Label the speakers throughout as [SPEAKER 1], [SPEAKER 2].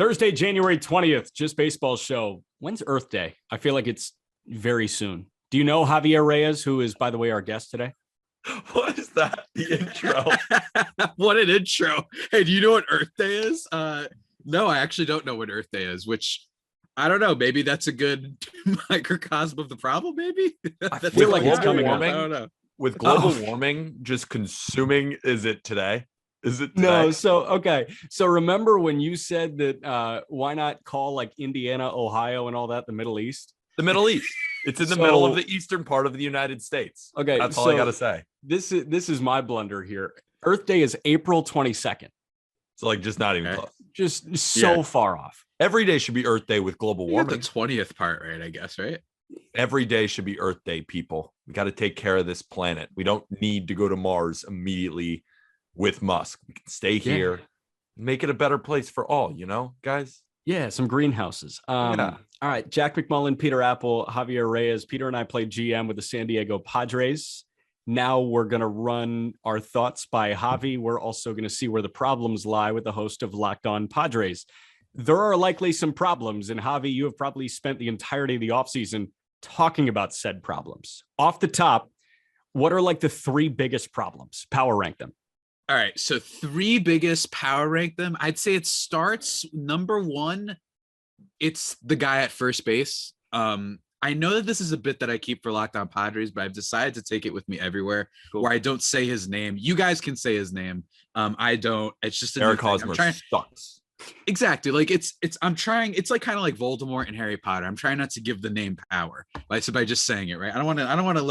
[SPEAKER 1] Thursday, January 20th, Just Baseball Show. When's Earth Day? I feel like it's very soon. Do you know Javier Reyes, who is, by the way, our guest today?
[SPEAKER 2] What is that? The intro.
[SPEAKER 3] What an intro. Hey, do you know what Earth Day is? No, I actually don't know what Earth Day is, which I don't know. Maybe that's a good microcosm of the problem, maybe?
[SPEAKER 1] I feel like it's coming up.
[SPEAKER 3] I don't know.
[SPEAKER 2] With global warming just consuming, is it today? Is it today?
[SPEAKER 1] No, so remember when you said that why not call like Indiana, Ohio, and all that the Middle East?
[SPEAKER 2] The Middle East. It's in the middle of the eastern part of the United States.
[SPEAKER 1] Okay,
[SPEAKER 2] that's all I gotta say.
[SPEAKER 1] This is my blunder here. Earth Day is April 22nd.
[SPEAKER 2] So like just not even close.
[SPEAKER 1] Just so far off.
[SPEAKER 2] Every day should be Earth Day with global warming.
[SPEAKER 3] The 20th part, right? I guess, right?
[SPEAKER 2] Every day should be Earth Day, people. We got to take care of this planet. We don't need to go to Mars immediately with Musk. We can stay here, and make it a better place for all, guys?
[SPEAKER 1] Yeah, some greenhouses. All right, Jack McMullen, Peter Apple, Javier Reyes. Peter and I played GM with the San Diego Padres. Now we're going to run our thoughts by Javi. We're also going to see where the problems lie with the host of Locked On Padres. There are likely some problems, and Javi, you have probably spent the entirety of the offseason talking about said problems. Off the top, what are like the three biggest problems? Power rank them.
[SPEAKER 3] All right, so three biggest power rank them. I'd say it starts number one. It's the guy at first base. I know that this is a bit that I keep for Locked On Padres, but I've decided to take it with me everywhere where I don't say his name. You guys can say his name. I don't. It's just
[SPEAKER 2] Eric Hosmer sucks.
[SPEAKER 3] Exactly. Like I'm trying. It's like kind of like Voldemort and Harry Potter. I'm trying not to give the name power by just saying it, right? I don't want to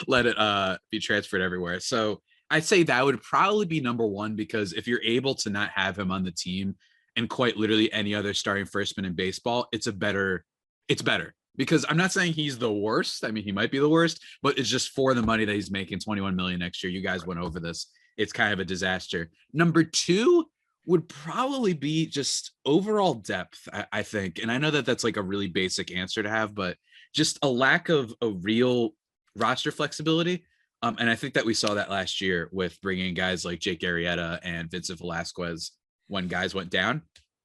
[SPEAKER 3] let it be transferred everywhere. So I'd say that would probably be number one, because if you're able to not have him on the team and quite literally any other starting firstman in baseball, it's better. Because I'm not saying he's the worst. I mean, he might be the worst, but it's just for the money that he's making, $21 million next year. You guys went over this. It's kind of a disaster. Number two would probably be just overall depth, I think. And I know that that's like a really basic answer to have, but just a lack of a real roster flexibility. And I think that we saw that last year with bringing guys like Jake Arrieta and Vincent Velasquez when guys went down.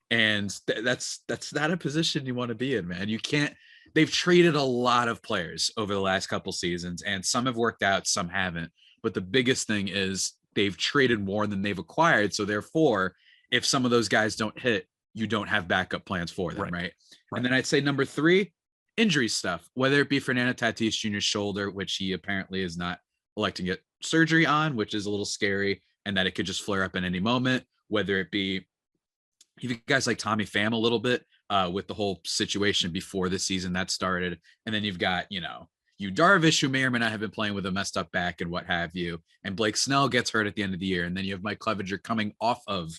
[SPEAKER 3] And that's not a position you want to be in, man. You can't. They've traded a lot of players over the last couple seasons, and some have worked out, some haven't. But the biggest thing is they've traded more than they've acquired. So therefore, if some of those guys don't hit, you don't have backup plans for them, right? And then I'd say number three, injury stuff, whether it be Fernando Tatis Jr.'s shoulder, which he apparently is not electing to get surgery on, which is a little scary, and that it could just flare up in any moment, whether it be even guys like Tommy Pham a little bit with the whole situation before the season that started. And then you've got, you Darvish, who may or may not have been playing with a messed up back and what have you. And Blake Snell gets hurt at the end of the year. And then you have Mike Clevenger coming off of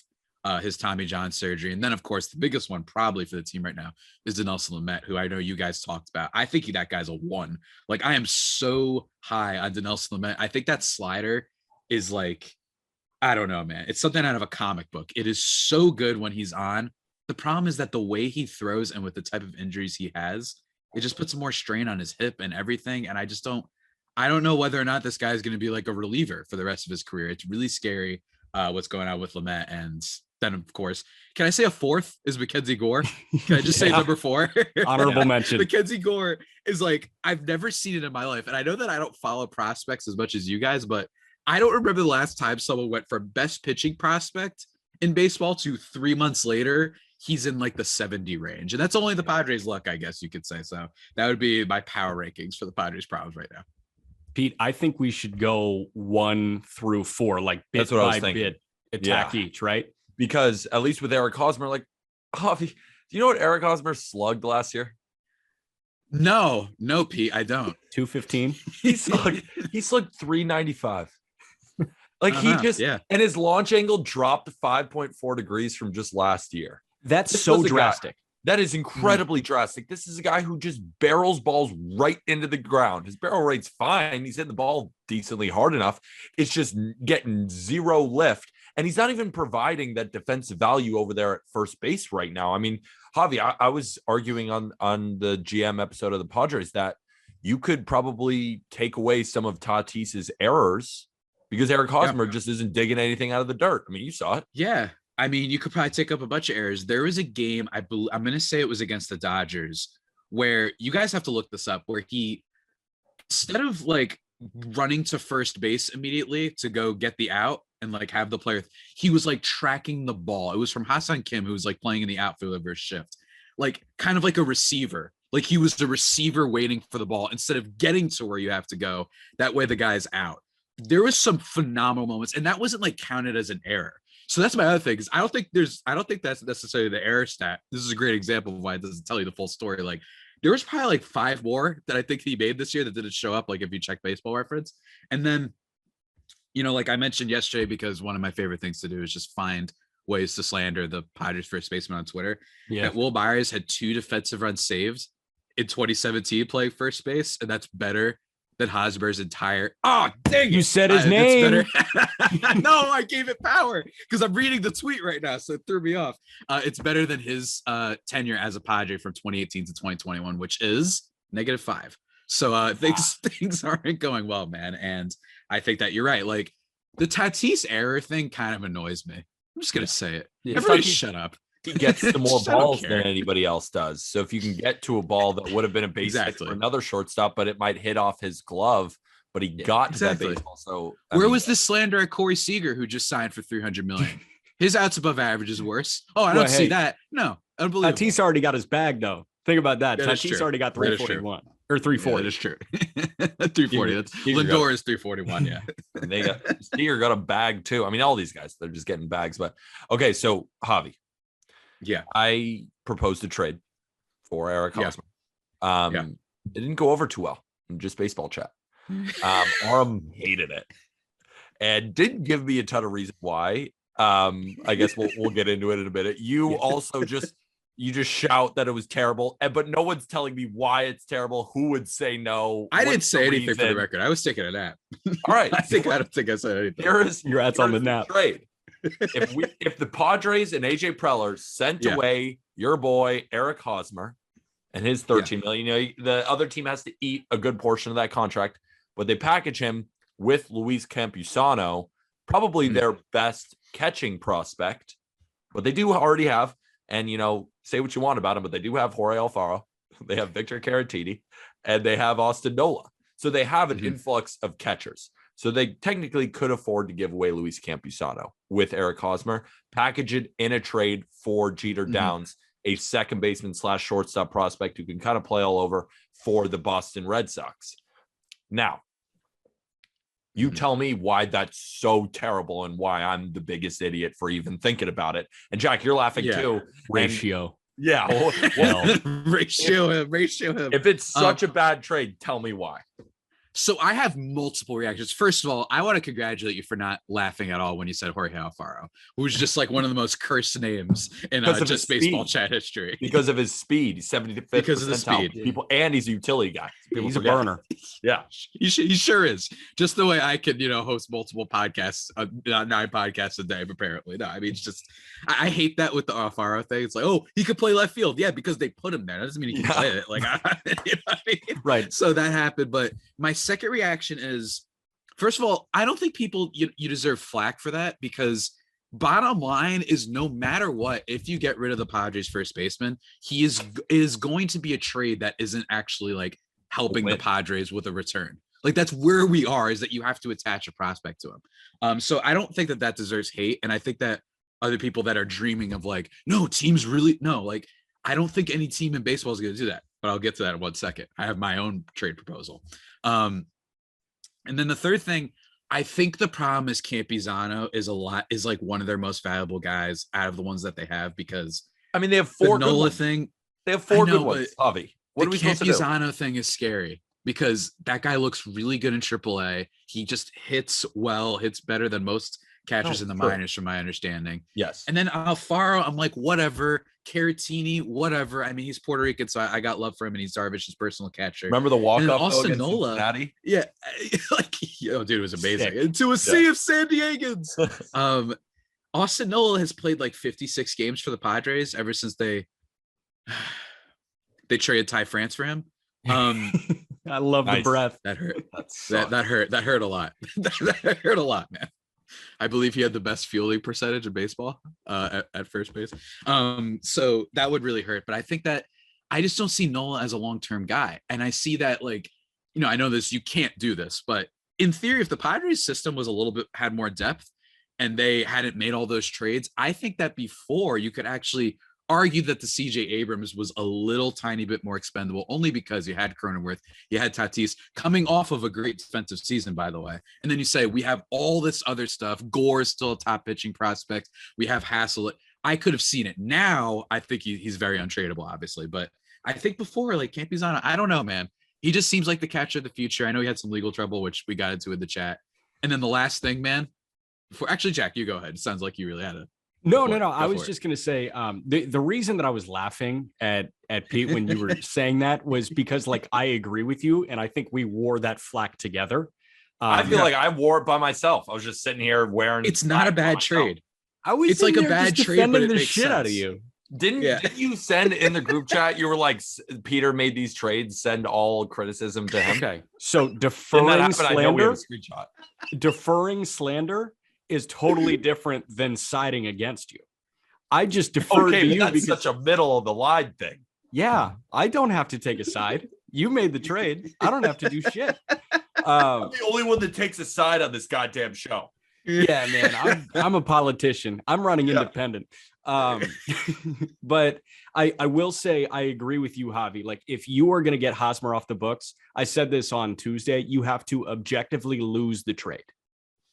[SPEAKER 3] his Tommy John surgery. And then, of course, the biggest one probably for the team right now is Dinelson Lamet, who I know you guys talked about. I think that guy's a one. Like, I am so high on Dinelson Lamet. I think that slider is like, I don't know, man. It's something out of a comic book. It is so good when he's on. The problem is that the way he throws and with the type of injuries he has, it just puts more strain on his hip and everything. And I don't know whether or not this guy is going to be like a reliever for the rest of his career. It's really scary what's going on with Lamet. And then, of course, can I say a fourth is Mackenzie Gore? Can I just say number four?
[SPEAKER 1] Honorable mention.
[SPEAKER 3] Mackenzie Gore is like, I've never seen it in my life. And I know that I don't follow prospects as much as you guys, but I don't remember the last time someone went from best pitching prospect in baseball to 3 months later, he's in like the 70 range. And that's only the Padres' luck, I guess you could say. So that would be my power rankings for the Padres' problems right now.
[SPEAKER 1] Pete, I think we should go 1 through 4, like bit by bit attack each, right?
[SPEAKER 2] Because at least with Eric Hosmer, like, do you know what Eric Hosmer slugged last year?
[SPEAKER 3] No, Pete, I don't.
[SPEAKER 1] 215.
[SPEAKER 2] He slugged 395. Like and his launch angle dropped 5.4 degrees from just last year.
[SPEAKER 1] That's so drastic.
[SPEAKER 2] That is incredibly drastic. This is a guy who just barrels balls right into the ground. His barrel rate's fine. He's hitting the ball decently hard enough. It's just getting zero lift. And he's not even providing that defensive value over there at first base right now. I mean, Javi, I was arguing on the GM episode of the Padres that you could probably take away some of Tatis's errors because Eric Hosmer just isn't digging anything out of the dirt. I mean, you saw it.
[SPEAKER 3] Yeah. I mean, you could probably take up a bunch of errors. There was a game, I'm going to say it was against the Dodgers, where you guys have to look this up, where he, instead of like running to first base immediately to go get the out and like have the player, he was like tracking the ball. It was from Hassan Kim, who was like playing in the outfield of his shift, like kind of like a receiver. Like he was the receiver waiting for the ball instead of getting to where you have to go. That way the guy's out. There was some phenomenal moments, and that wasn't like counted as an error. So that's my other thing, is I don't think that's necessarily the error stat. This is a great example of why it doesn't tell you the full story. Like there was probably like 5 more that I think he made this year that didn't show up, like if you check Baseball Reference. And then, you know, like I mentioned yesterday, because one of my favorite things to do is just find ways to slander the Padres first baseman on Twitter.
[SPEAKER 1] Yeah.
[SPEAKER 3] That Will Byers had 2 defensive runs saved in 2017 playing first base, and that's better than Hosmer's entire. Oh, dang!
[SPEAKER 1] You said his name.
[SPEAKER 3] No, I gave it power because I'm reading the tweet right now, so it threw me off. It's better than his tenure as a Padre from 2018 to 2021, which is -5. So things aren't going well, man. And I think that you're right. Like the Tatis error thing kind of annoys me. I'm just gonna say it. Everybody, shut up.
[SPEAKER 2] He gets to more balls than anybody else does. So if you can get to a ball that would have been a base hit for another shortstop, but it might hit off his glove, but he got to that baseball. So
[SPEAKER 3] where was this slander at Corey Seager, who just signed for $300 million? His outs above average is worse. Oh, I don't see that. No, unbelievable.
[SPEAKER 1] Tatis already got his bag though. Think about that. Tatis already got 341 or 340.
[SPEAKER 3] That is true. 340. That's Lindor is 341. Yeah.
[SPEAKER 2] And they got Seager got a bag too. I mean, all these guys, they're just getting bags. But okay, so Javi.
[SPEAKER 3] Yeah,
[SPEAKER 2] I proposed a trade for Eric Hosmer. It didn't go over too well in just baseball chat. Aram hated it and didn't give me a ton of reasons why. I guess we'll get into it in a minute. You also just shout that it was terrible, but no one's telling me why it's terrible. Who would say no?
[SPEAKER 3] I didn't say anything for the record. I was taking a nap.
[SPEAKER 2] All right,
[SPEAKER 3] I don't think I said anything.
[SPEAKER 1] Your at's on the nap.
[SPEAKER 2] Trade. If the Padres and AJ Preller sent away your boy Eric Hosmer and his $13 million, you know, the other team has to eat a good portion of that contract, but they package him with Luis Campusano, probably their best catching prospect, but they do already have, and you know, say what you want about him, but they do have Jorge Alfaro, they have Victor Caratini, and they have Austin Nola, so they have an influx of catchers. So they technically could afford to give away Luis Campusano with Eric Hosmer, package it in a trade for Jeter Downs, a second baseman / shortstop prospect who can kind of play all over for the Boston Red Sox. Now, you tell me why that's so terrible and why I'm the biggest idiot for even thinking about it. And Jack, you're laughing too.
[SPEAKER 1] Ratio.
[SPEAKER 3] Ratio him.
[SPEAKER 2] If it's such a bad trade, tell me why.
[SPEAKER 3] So I have multiple reactions. First of all, I want to congratulate you for not laughing at all when you said Jorge Alfaro, who was just like one of the most cursed names in just baseball chat history.
[SPEAKER 2] Because of his speed, he's 75th
[SPEAKER 3] because of the speed.
[SPEAKER 2] People, and he's a utility guy.
[SPEAKER 1] He's a burner.
[SPEAKER 2] Yeah,
[SPEAKER 3] he sure is. Just the way I could, host multiple podcasts, 9 podcasts a day. Apparently, no. I mean, it's just I hate that with the Alfaro thing. It's like, oh, he could play left field, yeah, because they put him there. That doesn't mean he can play it. Like, you know what I mean?
[SPEAKER 1] Right.
[SPEAKER 3] So that happened, but my second reaction is, first of all, I don't think people you deserve flack for that, because bottom line is, no matter what, if you get rid of the Padres first baseman, he is going to be a trade that isn't actually like helping the Padres with a return. Like, that's where we are, is that you have to attach a prospect to him. So I don't think that deserves hate. And I think that other people that are dreaming of like, no, teams really, no, like, I don't think any team in baseball is going to do that, but I'll get to that in 1 second. I have my own trade proposal. And then the third thing, I think the problem is Campusano is like one of their most valuable guys out of the ones that they have, because
[SPEAKER 2] I mean, they have 4
[SPEAKER 3] the Nola thing.
[SPEAKER 2] They have 4 good ones. Javi, what are we supposed to do?
[SPEAKER 3] The Campusano thing is scary because that guy looks really good in AAA. He just hits better than most catchers in the minors, from my understanding.
[SPEAKER 2] Yes.
[SPEAKER 3] And then Alfaro, I'm like, whatever. Caratini, whatever. I mean, he's Puerto Rican, so I got love for him, and he's Darvish's personal catcher.
[SPEAKER 2] Remember the walk-off
[SPEAKER 3] Austin Nola?
[SPEAKER 2] Cincinnati?
[SPEAKER 3] Yeah, like, dude, it was amazing. Into a sea of San Diegans. Austin Nola has played like 56 games for the Padres ever since they traded Ty France for him.
[SPEAKER 1] I love the breath.
[SPEAKER 3] That hurt. That hurt a lot. That hurt a lot, man. I believe he had the best fielding percentage in baseball at first base. So that would really hurt. But I think that I just don't see Nola as a long-term guy. And I see that, like, I know this, you can't do this, but in theory, if the Padres system was a little bit, had more depth and they hadn't made all those trades, I think that before you could actually argue that the CJ Abrams was a little tiny bit more expendable, only because you had Cronenworth, you had Tatis coming off of a great defensive season, by the way. And then you say, we have all this other stuff. Gore is still a top pitching prospect. We have Hassel. I could have seen it. Now, I think he's very untradeable, obviously. But I think before, like, Campuzano, I don't know, man. He just seems like the catcher of the future. I know he had some legal trouble, which we got into in the chat. And then the last thing, man, actually, Jack, you go ahead. It sounds like you really had a
[SPEAKER 1] No. I was just going to say the reason that I was laughing at Pete when you were saying that was because, like, I agree with you. And I think we wore that flack together.
[SPEAKER 2] I feel like I wore it by myself. I was just sitting here wearing.
[SPEAKER 3] It's not a bad trade.
[SPEAKER 1] It's like a bad trade, but it makes shit out of you.
[SPEAKER 2] Didn't you send in the group chat? You were like, Peter made these trades. Send all criticism to him.
[SPEAKER 1] Okay, so deferring slander is totally different than siding against you. I just defer to you
[SPEAKER 2] because such a middle of the line thing.
[SPEAKER 1] Yeah, I don't have to take a side. You made the trade. I don't have to do shit.
[SPEAKER 2] I'm the only one that takes a side on this goddamn show.
[SPEAKER 1] Yeah, man, I'm a politician. I'm running independent. But I will say I agree with you, Javi. Like, if you are going to get Hosmer off the books, I said this on Tuesday, you have to objectively lose the trade.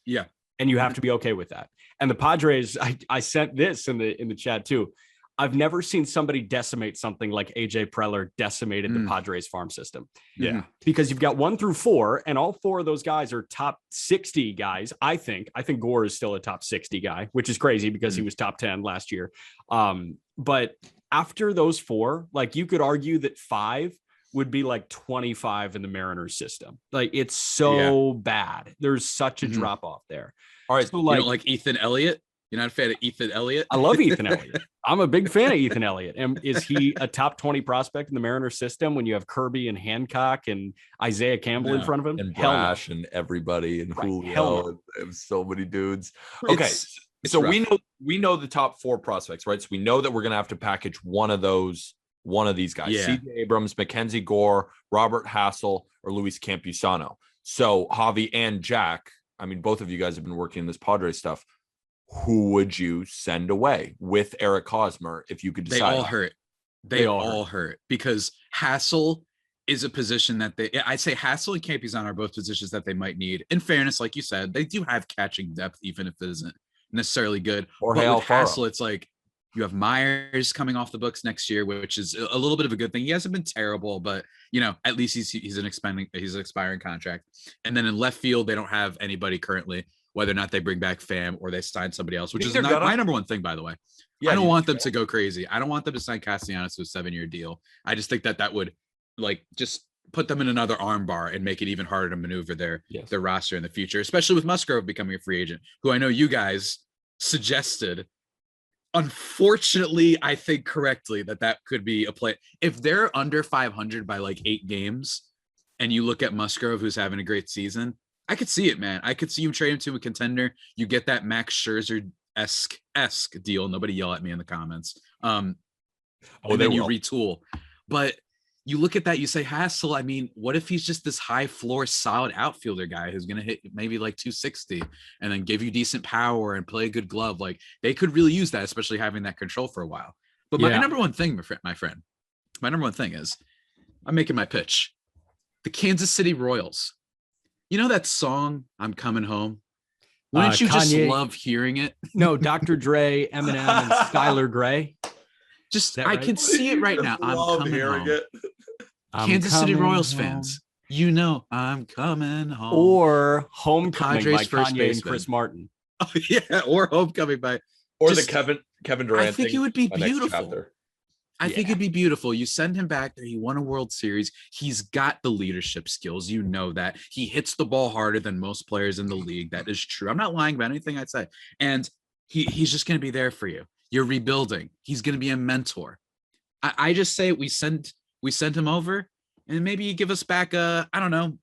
[SPEAKER 3] Yeah.
[SPEAKER 1] And you have to be okay with that. And the Padres, I sent this in the chat too. I've never seen somebody decimate something like AJ Preller decimated the Padres farm system.
[SPEAKER 2] Yeah.
[SPEAKER 1] Because you've got 1 through 4, and all 4 of those guys are top 60 guys. I think Gore is still a top 60 guy, which is crazy because he was top 10 last year. But after those 4, like, you could argue that 5 would be like 25 in the Mariners system. Like, it's so bad. There's such a drop off there.
[SPEAKER 2] All right.
[SPEAKER 3] So, like, you don't like Ethan Elliott? You're not a fan of Ethan Elliott?
[SPEAKER 1] I love Ethan Elliott. I'm a big fan of Ethan Elliott. And is he a top 20 prospect in the Mariners system when you have Kirby and Hancock and Isaiah Campbell in front of him?
[SPEAKER 2] And Brash and everybody and Julio and so many dudes. Okay.
[SPEAKER 3] It's
[SPEAKER 2] so
[SPEAKER 3] rough.
[SPEAKER 2] we know the top 4 prospects, right? So we know that we're going to have to package one of these guys.
[SPEAKER 3] Yeah.
[SPEAKER 2] CJ Abrams, Mackenzie Gore, Robert Hassel, or Luis Campusano. So Javi and Jack, I mean, both of you guys have been working in this Padres stuff. Who would you send away with Eric Hosmer if you could decide?
[SPEAKER 3] They all hurt. They all hurt because Hassel is a position that I say Hassel and Campuzano are both positions that they might need. In fairness, like you said, they do have catching depth, even if it isn't necessarily good.
[SPEAKER 2] Or
[SPEAKER 3] but with Hassel, it's like you have Myers coming off the books next year, which is a little bit of a good thing. He hasn't been terrible, but at least he's an expiring contract. And then in left field, they don't have anybody currently. Whether or not they bring back Pham or they sign somebody else, which is my number one thing, by the way. Yeah, I don't want them to go crazy. I don't want them to sign Castellanos to a 7-year deal. I just think that would, like, just put them in another armbar and make it even harder to maneuver their roster in the future, especially with Musgrove becoming a free agent, who I know you guys suggested. Unfortunately, I think correctly that could be a play. If they're under 500 by like 8 games and you look at Musgrove, who's having a great season, I could see it, man. I could see you trade him to a contender. You get that Max Scherzer-esque deal. Nobody yell at me in the comments. And then you retool. But you look at that, you say, Hassel, I mean, what if he's just this high floor, solid outfielder guy who's going to hit maybe like 260 and then give you decent power and play a good glove? Like, they could really use that, especially having that control for a while. But my number one thing, my friend, my number one thing is I'm making my pitch. The Kansas City Royals. You know that song, I'm Coming Home? Wouldn't you just love hearing it?
[SPEAKER 1] No, Dr. Dre, Eminem, and Skylar Gray.
[SPEAKER 3] I can see it right now. I'm coming home. Kansas City Royals fans, I'm coming home.
[SPEAKER 1] Or Homecoming
[SPEAKER 3] Padres
[SPEAKER 1] by Kanye and Chris Martin.
[SPEAKER 3] Oh, yeah, or Homecoming by...
[SPEAKER 2] the Kevin Durant.
[SPEAKER 3] I think it would be beautiful. I think it'd be beautiful. You send him back there. He won a World Series. He's got the leadership skills. You know that. He hits the ball harder than most players in the league. That is true. I'm not lying about anything I say. And he's just going to be there for you. You're rebuilding. He's going to be a mentor. I just say we send him over, and maybe you give us back I don't know,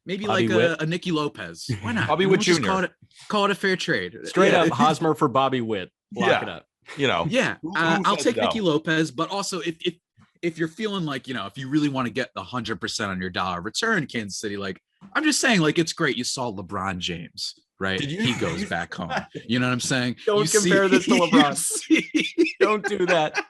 [SPEAKER 3] Maybe
[SPEAKER 1] Bobby
[SPEAKER 3] like
[SPEAKER 1] Witt.
[SPEAKER 3] a Nicky Lopez. Why not?
[SPEAKER 2] Bobby
[SPEAKER 3] You know,
[SPEAKER 2] Witt
[SPEAKER 3] just
[SPEAKER 2] Jr.
[SPEAKER 3] Call it a fair trade.
[SPEAKER 1] Straight up Hosmer for Bobby Witt. Lock it up.
[SPEAKER 2] You know,
[SPEAKER 3] Yeah,
[SPEAKER 2] who
[SPEAKER 3] I'll
[SPEAKER 2] says
[SPEAKER 3] take
[SPEAKER 2] no?
[SPEAKER 3] Nicky Lopez, but also if you're feeling like, you know, if you really want to get the 100% on your dollar return, Kansas City, like I'm just saying, like it's great. You saw LeBron James, right? He goes back home. You know what I'm saying?
[SPEAKER 1] Don't compare this to LeBron. Don't do that.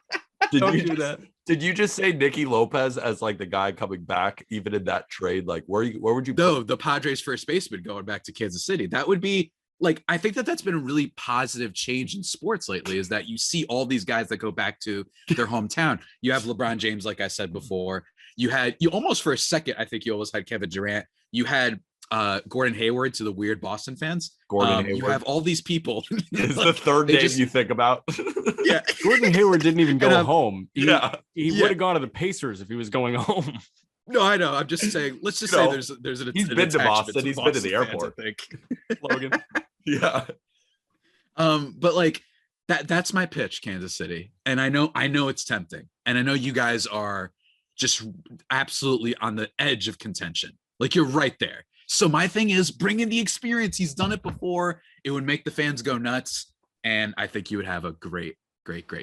[SPEAKER 1] Don't do that.
[SPEAKER 2] Did you just say Nicky Lopez as like the guy coming back, even in that trade? Like, where would you?
[SPEAKER 3] No, the Padres first baseman going back to Kansas City. That would be like, I think that's been a really positive change in sports lately, is that you see all these guys that go back to their hometown. You have LeBron James, like I said before. You almost for a second, I think you almost had Kevin Durant. You had Gordon Hayward, to the weird Boston fans.
[SPEAKER 2] Gordon Hayward.
[SPEAKER 3] You have all these people.
[SPEAKER 2] Is the third name you think about?
[SPEAKER 3] Yeah.
[SPEAKER 1] Gordon Hayward didn't even go home. He would have gone to the Pacers if he was going home.
[SPEAKER 3] No, I know. I'm just saying. Let's just say there's an.
[SPEAKER 2] He's been to Boston. He's been to the
[SPEAKER 3] fans,
[SPEAKER 2] airport.
[SPEAKER 3] I think.
[SPEAKER 1] Logan.
[SPEAKER 2] Yeah.
[SPEAKER 3] But like that's my pitch, Kansas City, and I know it's tempting, and I know you guys are just absolutely on the edge of contention. Like you're right there. So my thing is, bring in the experience. He's done it before. It would make the fans go nuts, and I think you would have a great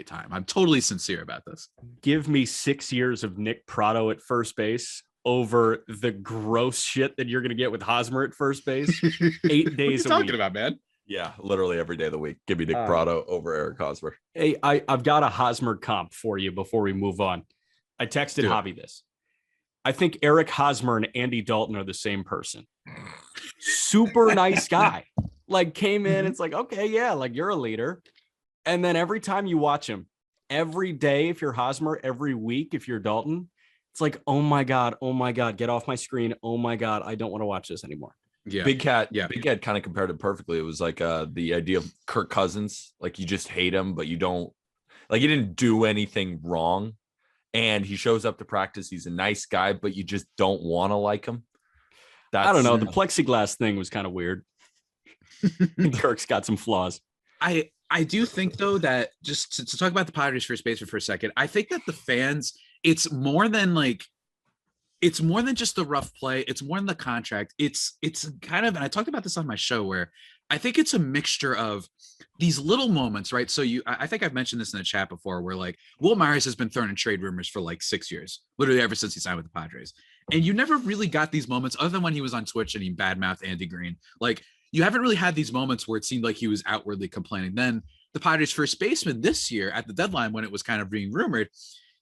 [SPEAKER 3] time. I'm totally sincere about this.
[SPEAKER 1] Give me 6 years of Nick Pratto at first base over the gross shit that you're going to get with Hosmer at first base. 8 days
[SPEAKER 3] what are you
[SPEAKER 1] a
[SPEAKER 3] talking
[SPEAKER 1] week.
[SPEAKER 3] about, man?
[SPEAKER 2] Yeah, literally every day of the week. Give me Nick Pratto over Eric Hosmer.
[SPEAKER 1] Hey, I've got a Hosmer comp for you before we move on. I texted Javi this. I think Eric Hosmer and Andy Dalton are the same person. Super nice guy. Like came in, it's like, okay, yeah, like you're a leader. And then every time you watch him, every day, if you're Hosmer, every week, if you're Dalton, it's like, oh my God, get off my screen. Oh my God, I don't want to watch this anymore.
[SPEAKER 2] Yeah. Big Cat kind of compared it perfectly. It was like the idea of Kirk Cousins. Like you just hate him, but you don't, like he didn't do anything wrong. And he shows up to practice. He's a nice guy, but you just don't want to like him.
[SPEAKER 1] I don't know. The plexiglass thing was kind of weird. Kirk's got some flaws.
[SPEAKER 3] I do think, though, that just to talk about the Padres first baseman for a second, I think that the fans, it's more than just the rough play. It's more than the contract. It's kind of, and I talked about this on my show, where I think it's a mixture of these little moments, right? So I think I've mentioned this in the chat before, where like Will Myers has been thrown in trade rumors for like 6 years, literally ever since he signed with the Padres. And you never really got these moments other than when he was on Twitch and he badmouthed Andy Green. Like you haven't really had these moments where it seemed like he was outwardly complaining. Then the Padres first baseman this year at the deadline, when it was kind of being rumored,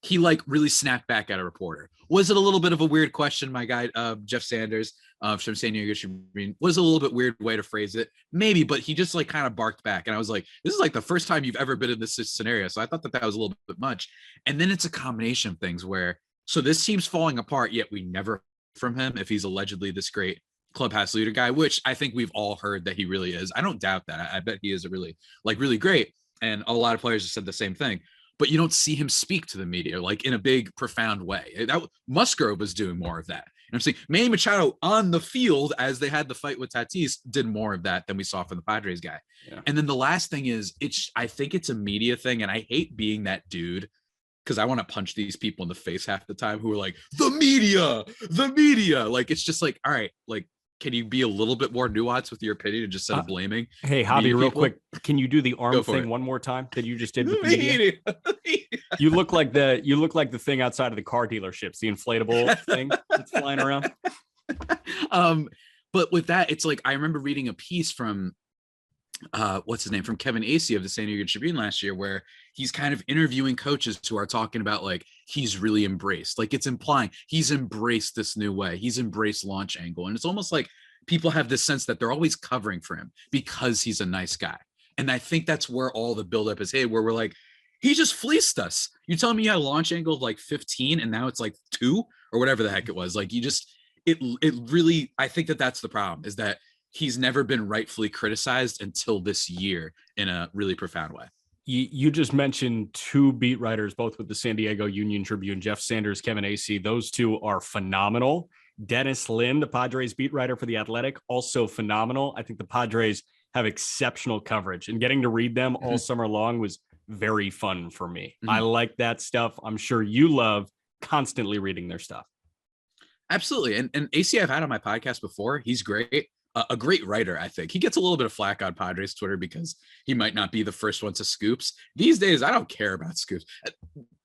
[SPEAKER 3] he like really snapped back at a reporter. Was it a little bit of a weird question? My guy, Jeff Sanders from San Diego Tribune, was a little bit weird way to phrase it, maybe, but he just like kind of barked back. And I was like, this is like the first time you've ever been in this scenario. So I thought that was a little bit much. And then it's a combination of things where, so this team's falling apart, yet we never from him if he's allegedly this great clubhouse leader guy, which I think we've all heard that he really is. I don't doubt that. I bet he is a really great. And a lot of players have said the same thing. But you don't see him speak to the media like in a big, profound way. That Musgrove was doing more of that. And I'm saying Manny Machado on the field, as they had the fight with Tatis, did more of that than we saw from the Padres guy. Yeah. And then the last thing is, I think it's a media thing, and I hate being that dude because I want to punch these people in the face half the time who are like, the media. Like, it's just like, all right, like, can you be a little bit more nuanced with your opinion and just instead of blaming?
[SPEAKER 1] Hey, Javi, real quick, can you do the arm thing one more time that you just did with the media? You look like the thing outside of the car dealerships, the inflatable thing that's flying around.
[SPEAKER 3] But with that, it's like I remember reading a piece from what's his name, from Kevin Acey of the San Diego Tribune last year, where he's kind of interviewing coaches who are talking about like he's really embraced, like it's implying he's embraced this new way, he's embraced launch angle, and it's almost like people have this sense that they're always covering for him because he's a nice guy. And I think that's where all the buildup is where we're like, he just fleeced us. You telling me you had a launch angle of like 15 and now it's like 2 or whatever the heck it was. Like it really, I think that's the problem, is that he's never been rightfully criticized until this year in a really profound way.
[SPEAKER 1] You just mentioned 2 beat writers, both with the San Diego Union Tribune, Jeff Sanders, Kevin Acey. Those 2 are phenomenal. Dennis Lin, the Padres beat writer for The Athletic, also phenomenal. I think the Padres have exceptional coverage, and getting to read them all summer long was very fun for me. I like that stuff. I'm sure you love constantly reading their stuff.
[SPEAKER 3] Absolutely. And AC I've had on my podcast before. He's great. A great writer, I think. He gets a little bit of flack on Padres Twitter because he might not be the first one to scoops. These days, I don't care about scoops.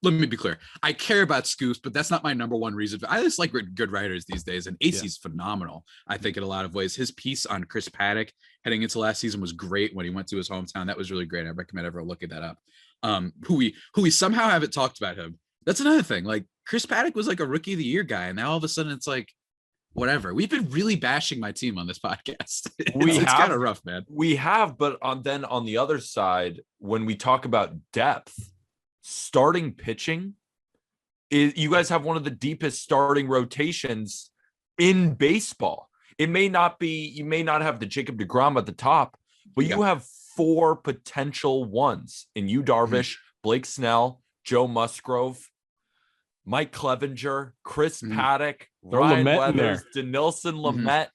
[SPEAKER 3] Let me be clear. I care about scoops, but that's not my number one reason. I just like good writers these days, and AC's phenomenal, I think, in a lot of ways. His piece on Chris Paddock heading into last season was great when he went to his hometown. That was really great. I recommend everyone looking that up. Who we somehow haven't talked about him. That's another thing. Like, Chris Paddock was like a rookie of the year guy, and now all of a sudden it's like, whatever. We've been really bashing my team on this podcast. It's kind of rough, man.
[SPEAKER 2] We have, but on the other side, when we talk about depth, starting pitching, you guys have one of the deepest starting rotations in baseball. You may not have the Jacob deGrom at the top, but you have 4 potential ones in Yu Darvish, Blake Snell, Joe Musgrove, Mike Clevenger, Chris Paddock, Ryan Weathers, Denilson Lamet.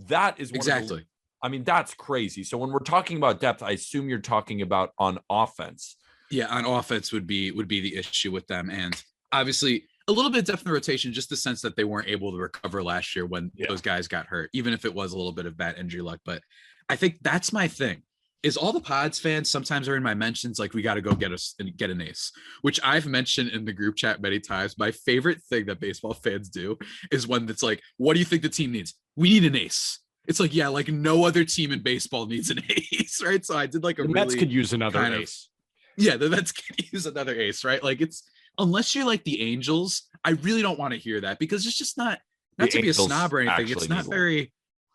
[SPEAKER 2] That is
[SPEAKER 3] exactly.
[SPEAKER 2] That's crazy. So when we're talking about depth, I assume you're talking about on offense.
[SPEAKER 3] Yeah, on offense would be the issue with them, and obviously a little bit of depth in the rotation, just the sense that they weren't able to recover last year when those guys got hurt, even if it was a little bit of bad injury luck. But I think that's my thing. Is all the Pods fans sometimes are in my mentions like, we got to go get an ace, which I've mentioned in the group chat many times. My favorite thing that baseball fans do is when it's like, what do you think the team needs? We need an ace. It's like, yeah, like no other team in baseball needs an ace, right? So I did like
[SPEAKER 1] the Mets could use another ace.
[SPEAKER 3] Yeah, the Mets could use another ace, right? Like, it's, unless you're like the Angels, I really don't want to hear that, because it's just not to be a snob or anything. It's not very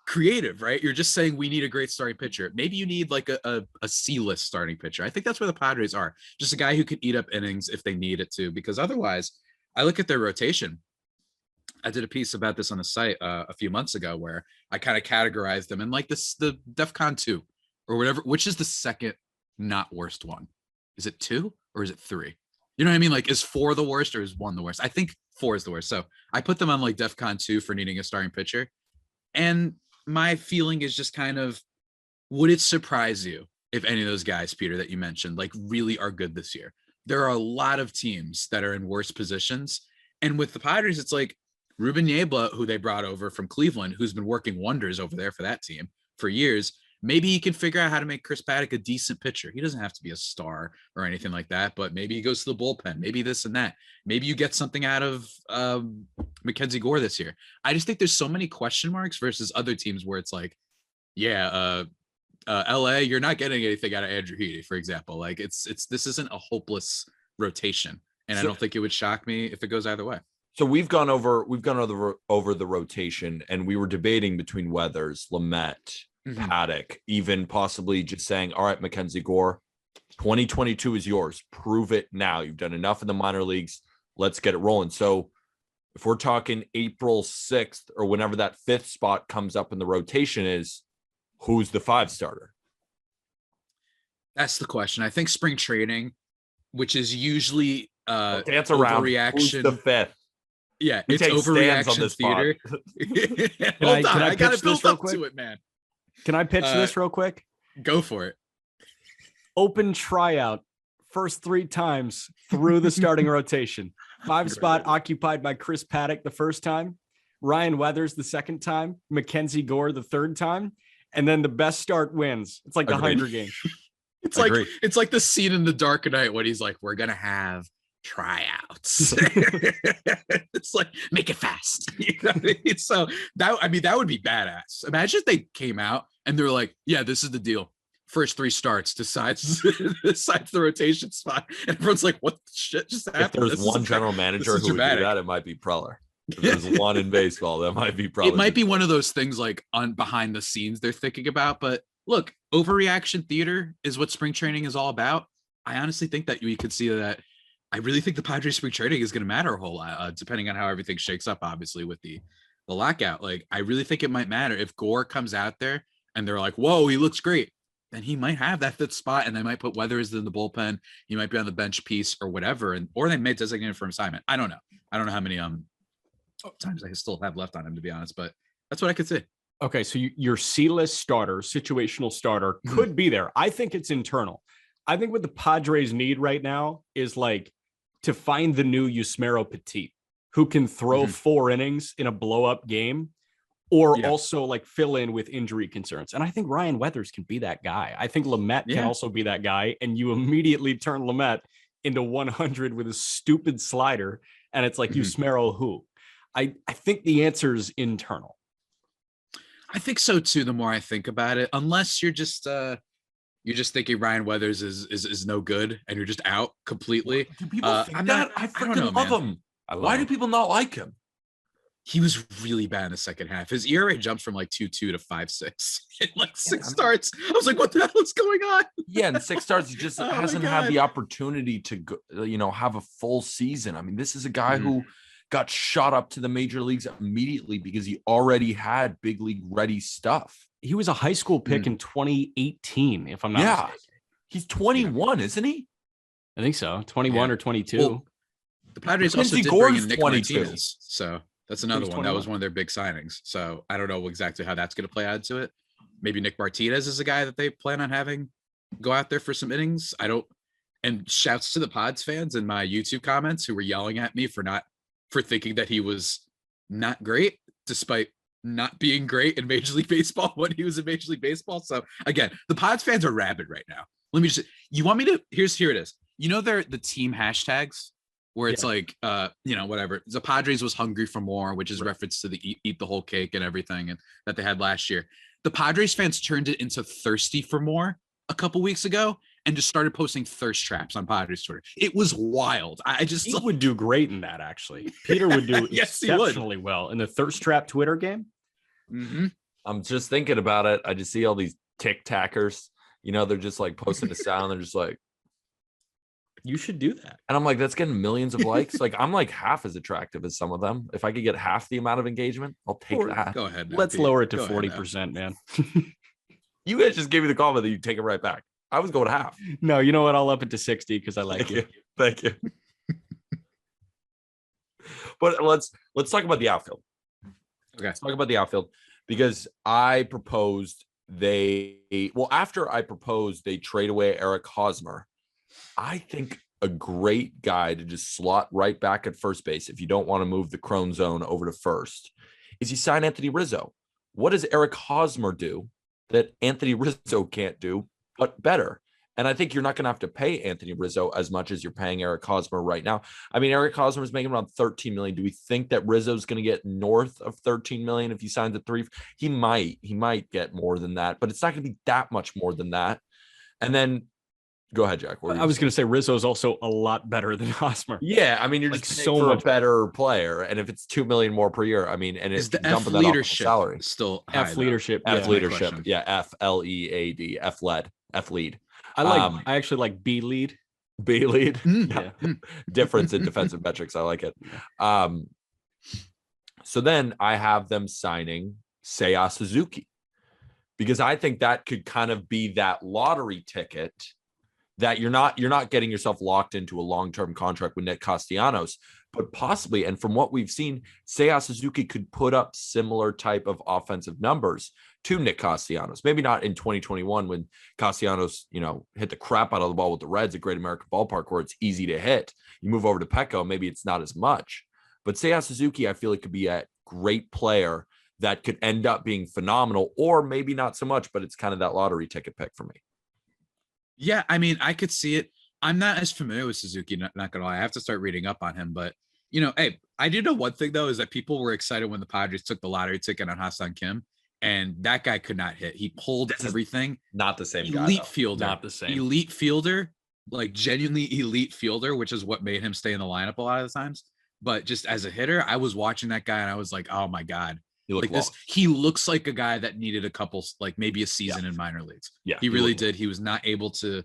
[SPEAKER 3] creative, right? You're just saying we need a great starting pitcher. Maybe you need like a C-list starting pitcher. I think that's where the Padres are. Just a guy who can eat up innings if they need it to, because otherwise, I look at their rotation. I did a piece about this on the site a few months ago where I kind of categorized them in like the DEFCON 2 or whatever, which is the second not worst one. Is it 2 or is it 3? You know what I mean? Like, is 4 the worst or is 1 the worst? I think 4 is the worst. So I put them on like DEFCON 2 for needing a starting pitcher. And my feeling is just kind of, would it surprise you if any of those guys, Peter, that you mentioned, like really are good this year? There are a lot of teams that are in worse positions. And with the Padres, it's like Ruben Niebla, who they brought over from Cleveland, who's been working wonders over there for that team for years. Maybe he can figure out how to make Chris Paddock a decent pitcher. He doesn't have to be a star or anything like that, but maybe he goes to the bullpen, maybe this and that. Maybe you get something out of Mackenzie Gore this year. I just think there's so many question marks versus other teams where it's like, LA, you're not getting anything out of Andrew Heaney, for example. Like, this isn't a hopeless rotation. And I don't think it would shock me if it goes either way.
[SPEAKER 2] So we've gone over the rotation, and we were debating between Weathers, Lamet, Paddock, even possibly just saying, all right, Mackenzie Gore, 2022 is yours. Prove it now. You've done enough in the minor leagues. Let's get it rolling. So if we're talking April 6th or whenever that 5th spot comes up in the rotation, is who's the 5 starter?
[SPEAKER 3] That's the question. I think spring training, which is usually
[SPEAKER 2] dance around
[SPEAKER 3] overreaction.
[SPEAKER 2] Who's the 5th?
[SPEAKER 3] Yeah, it's overreaction theater. Hold on, I got to build up to it, man.
[SPEAKER 1] Can I pitch this real quick?
[SPEAKER 3] Go for it.
[SPEAKER 1] Open tryout, first 3 times through the starting rotation. 5 spot occupied by Chris Paddock the first time, Ryan Weathers the second time, Mackenzie Gore the third time, and then the best start wins. It's like the Hunger Games.
[SPEAKER 3] It's like the scene in The Dark Knight when he's like, we're gonna have tryouts. It's like, make it fast. You know what I mean? So that would be badass. Imagine if they came out and they're like, yeah, this is the deal. First 3 starts decides the rotation spot. And everyone's like, what the shit just happened?
[SPEAKER 2] If there's one general manager who would do that, it might be Preller. If there's one in baseball, that might be Preller.
[SPEAKER 3] It might be one of those things like on behind the scenes they're thinking about. But look, overreaction theater is what spring training is all about. I honestly think that we could see that. I really think the Padres spring training is going to matter a whole lot, depending on how everything shakes up, obviously, with the lockout. Like, I really think it might matter if Gore comes out there and they're like, whoa, he looks great. Then he might have that 5th spot, and they might put Weathers in the bullpen. He might be on the bench piece or whatever, or they may designate him for assignment. I don't know. I don't know how many times I still have left on him, to be honest, but that's what I could say.
[SPEAKER 1] Okay, so your C-list starter, situational starter, could be there. I think it's internal. I think what the Padres need right now is like to find the new Yusmeiro Petit, who can throw 4 innings in a blow up game, or also like fill in with injury concerns. And I think Ryan Weathers can be that guy. I think Lamet can also be that guy. And you immediately turn Lamet into 100 with a stupid slider. And it's like, you Smero who? I think the answer is internal.
[SPEAKER 3] I think so too. The more I think about it, unless you're just thinking Ryan Weathers is no good and you're just out completely.
[SPEAKER 2] Do people think that? I freaking love him. Why do people not like him?
[SPEAKER 3] He was really bad in the second half. His ERA jumps from like 2.2 to 5.6 in like 6 starts. I was like, what the hell is going on?
[SPEAKER 2] Yeah, in 6 starts, he just hasn't had the opportunity to go, have a full season. I mean, this is a guy who got shot up to the major leagues immediately because he already had big league ready stuff.
[SPEAKER 1] He was a high school pick in 2018, if I'm not mistaken.
[SPEAKER 2] He's 21, isn't he?
[SPEAKER 1] I think so. 21 or 22.
[SPEAKER 3] Well, the Padres also did bring in Nick Martinez, so that's another one. 21. That was one of their big signings. So I don't know exactly how that's going to play out to it. Maybe Nick Martinez is a guy that they plan on having go out there for some innings. I don't. And shouts to the Pods fans in my YouTube comments who were yelling at me for thinking that he was not great, despite not being great in Major League Baseball when he was in Major League Baseball. So again, the Pods fans are rabid right now. Let me just. You want me to? Here it is. You know, they're the team hashtags. Where it's like, whatever. The Padres was hungry for more, which is reference to the eat the whole cake and everything and that they had last year. The Padres fans turned it into thirsty for more a couple weeks ago and just started posting thirst traps on Padres Twitter. It was wild.
[SPEAKER 1] He would do great in that, actually. Peter would do exceptionally well in the thirst trap Twitter game.
[SPEAKER 2] I'm just thinking about it. I just see all these tic-tackers. They're just like posting a sound. They're just like,
[SPEAKER 1] you should do that.
[SPEAKER 2] And I'm like, that's getting millions of likes. Like, I'm like half as attractive as some of them. If I could get half the amount of engagement, I'll take that.
[SPEAKER 3] Go ahead.
[SPEAKER 1] Let's lower it to 40%, man.
[SPEAKER 2] You guys just gave me the comment that you take it right back. I was going half.
[SPEAKER 1] No, you know what? I'll up it to 60 because I like you.
[SPEAKER 2] Thank you. But let's talk about the outfield. Okay. Let's talk about the outfield because I proposed after I proposed they trade away Eric Hosmer. I think a great guy to just slot right back at first base if you don't want to move the Crone zone over to first is you sign Anthony Rizzo. What does Eric Hosmer do that Anthony Rizzo can't do, but better? And I think you're not going to have to pay Anthony Rizzo as much as you're paying Eric Hosmer right now. I mean, Eric Hosmer is making around $13 million. Do we think that Rizzo's going to get north of $13 million if he signs at 3? He might get more than that, but it's not going to be that much more than that. And then go ahead, Jack.
[SPEAKER 1] I was going to say Rizzo is also a lot better than Hosmer.
[SPEAKER 2] Yeah, I mean, you're like just so much better player, and if it's $2 million more per year, I mean, and it's
[SPEAKER 3] the F leadership salary
[SPEAKER 2] still
[SPEAKER 1] high, F leadership,
[SPEAKER 2] F leadership, FLEAD, F lead.
[SPEAKER 1] I actually like B lead.
[SPEAKER 2] B lead, difference in defensive metrics. I like it. So then I have them signing Seiya Suzuki because I think that could kind of be that lottery ticket. That you're not getting yourself locked into a long-term contract with Nick Castellanos, but possibly, and from what we've seen, Seiya Suzuki could put up similar type of offensive numbers to Nick Castellanos. Maybe not in 2021 when Castellanos, hit the crap out of the ball with the Reds at Great American Ballpark where it's easy to hit. You move over to Petco, maybe it's not as much. But Seiya Suzuki, I feel like could be a great player that could end up being phenomenal, or maybe not so much, but it's kind of that lottery ticket pick for me.
[SPEAKER 3] Yeah, I mean, I could see it. I'm not as familiar with Suzuki, not gonna lie. I have to start reading up on him. But hey, I do know one thing though is that people were excited when the Padres took the lottery ticket on Ha-Seong Kim, and that guy could not hit. He pulled everything.
[SPEAKER 2] Not the same guy.
[SPEAKER 3] Elite fielder,
[SPEAKER 1] not the same.
[SPEAKER 3] Elite fielder, like genuinely elite fielder, which is what made him stay in the lineup a lot of the times. But just as a hitter, I was watching that guy and I was like, oh my god. He looks like a guy that needed a couple, like maybe a season in minor leagues. Yeah, he really did. He was not able to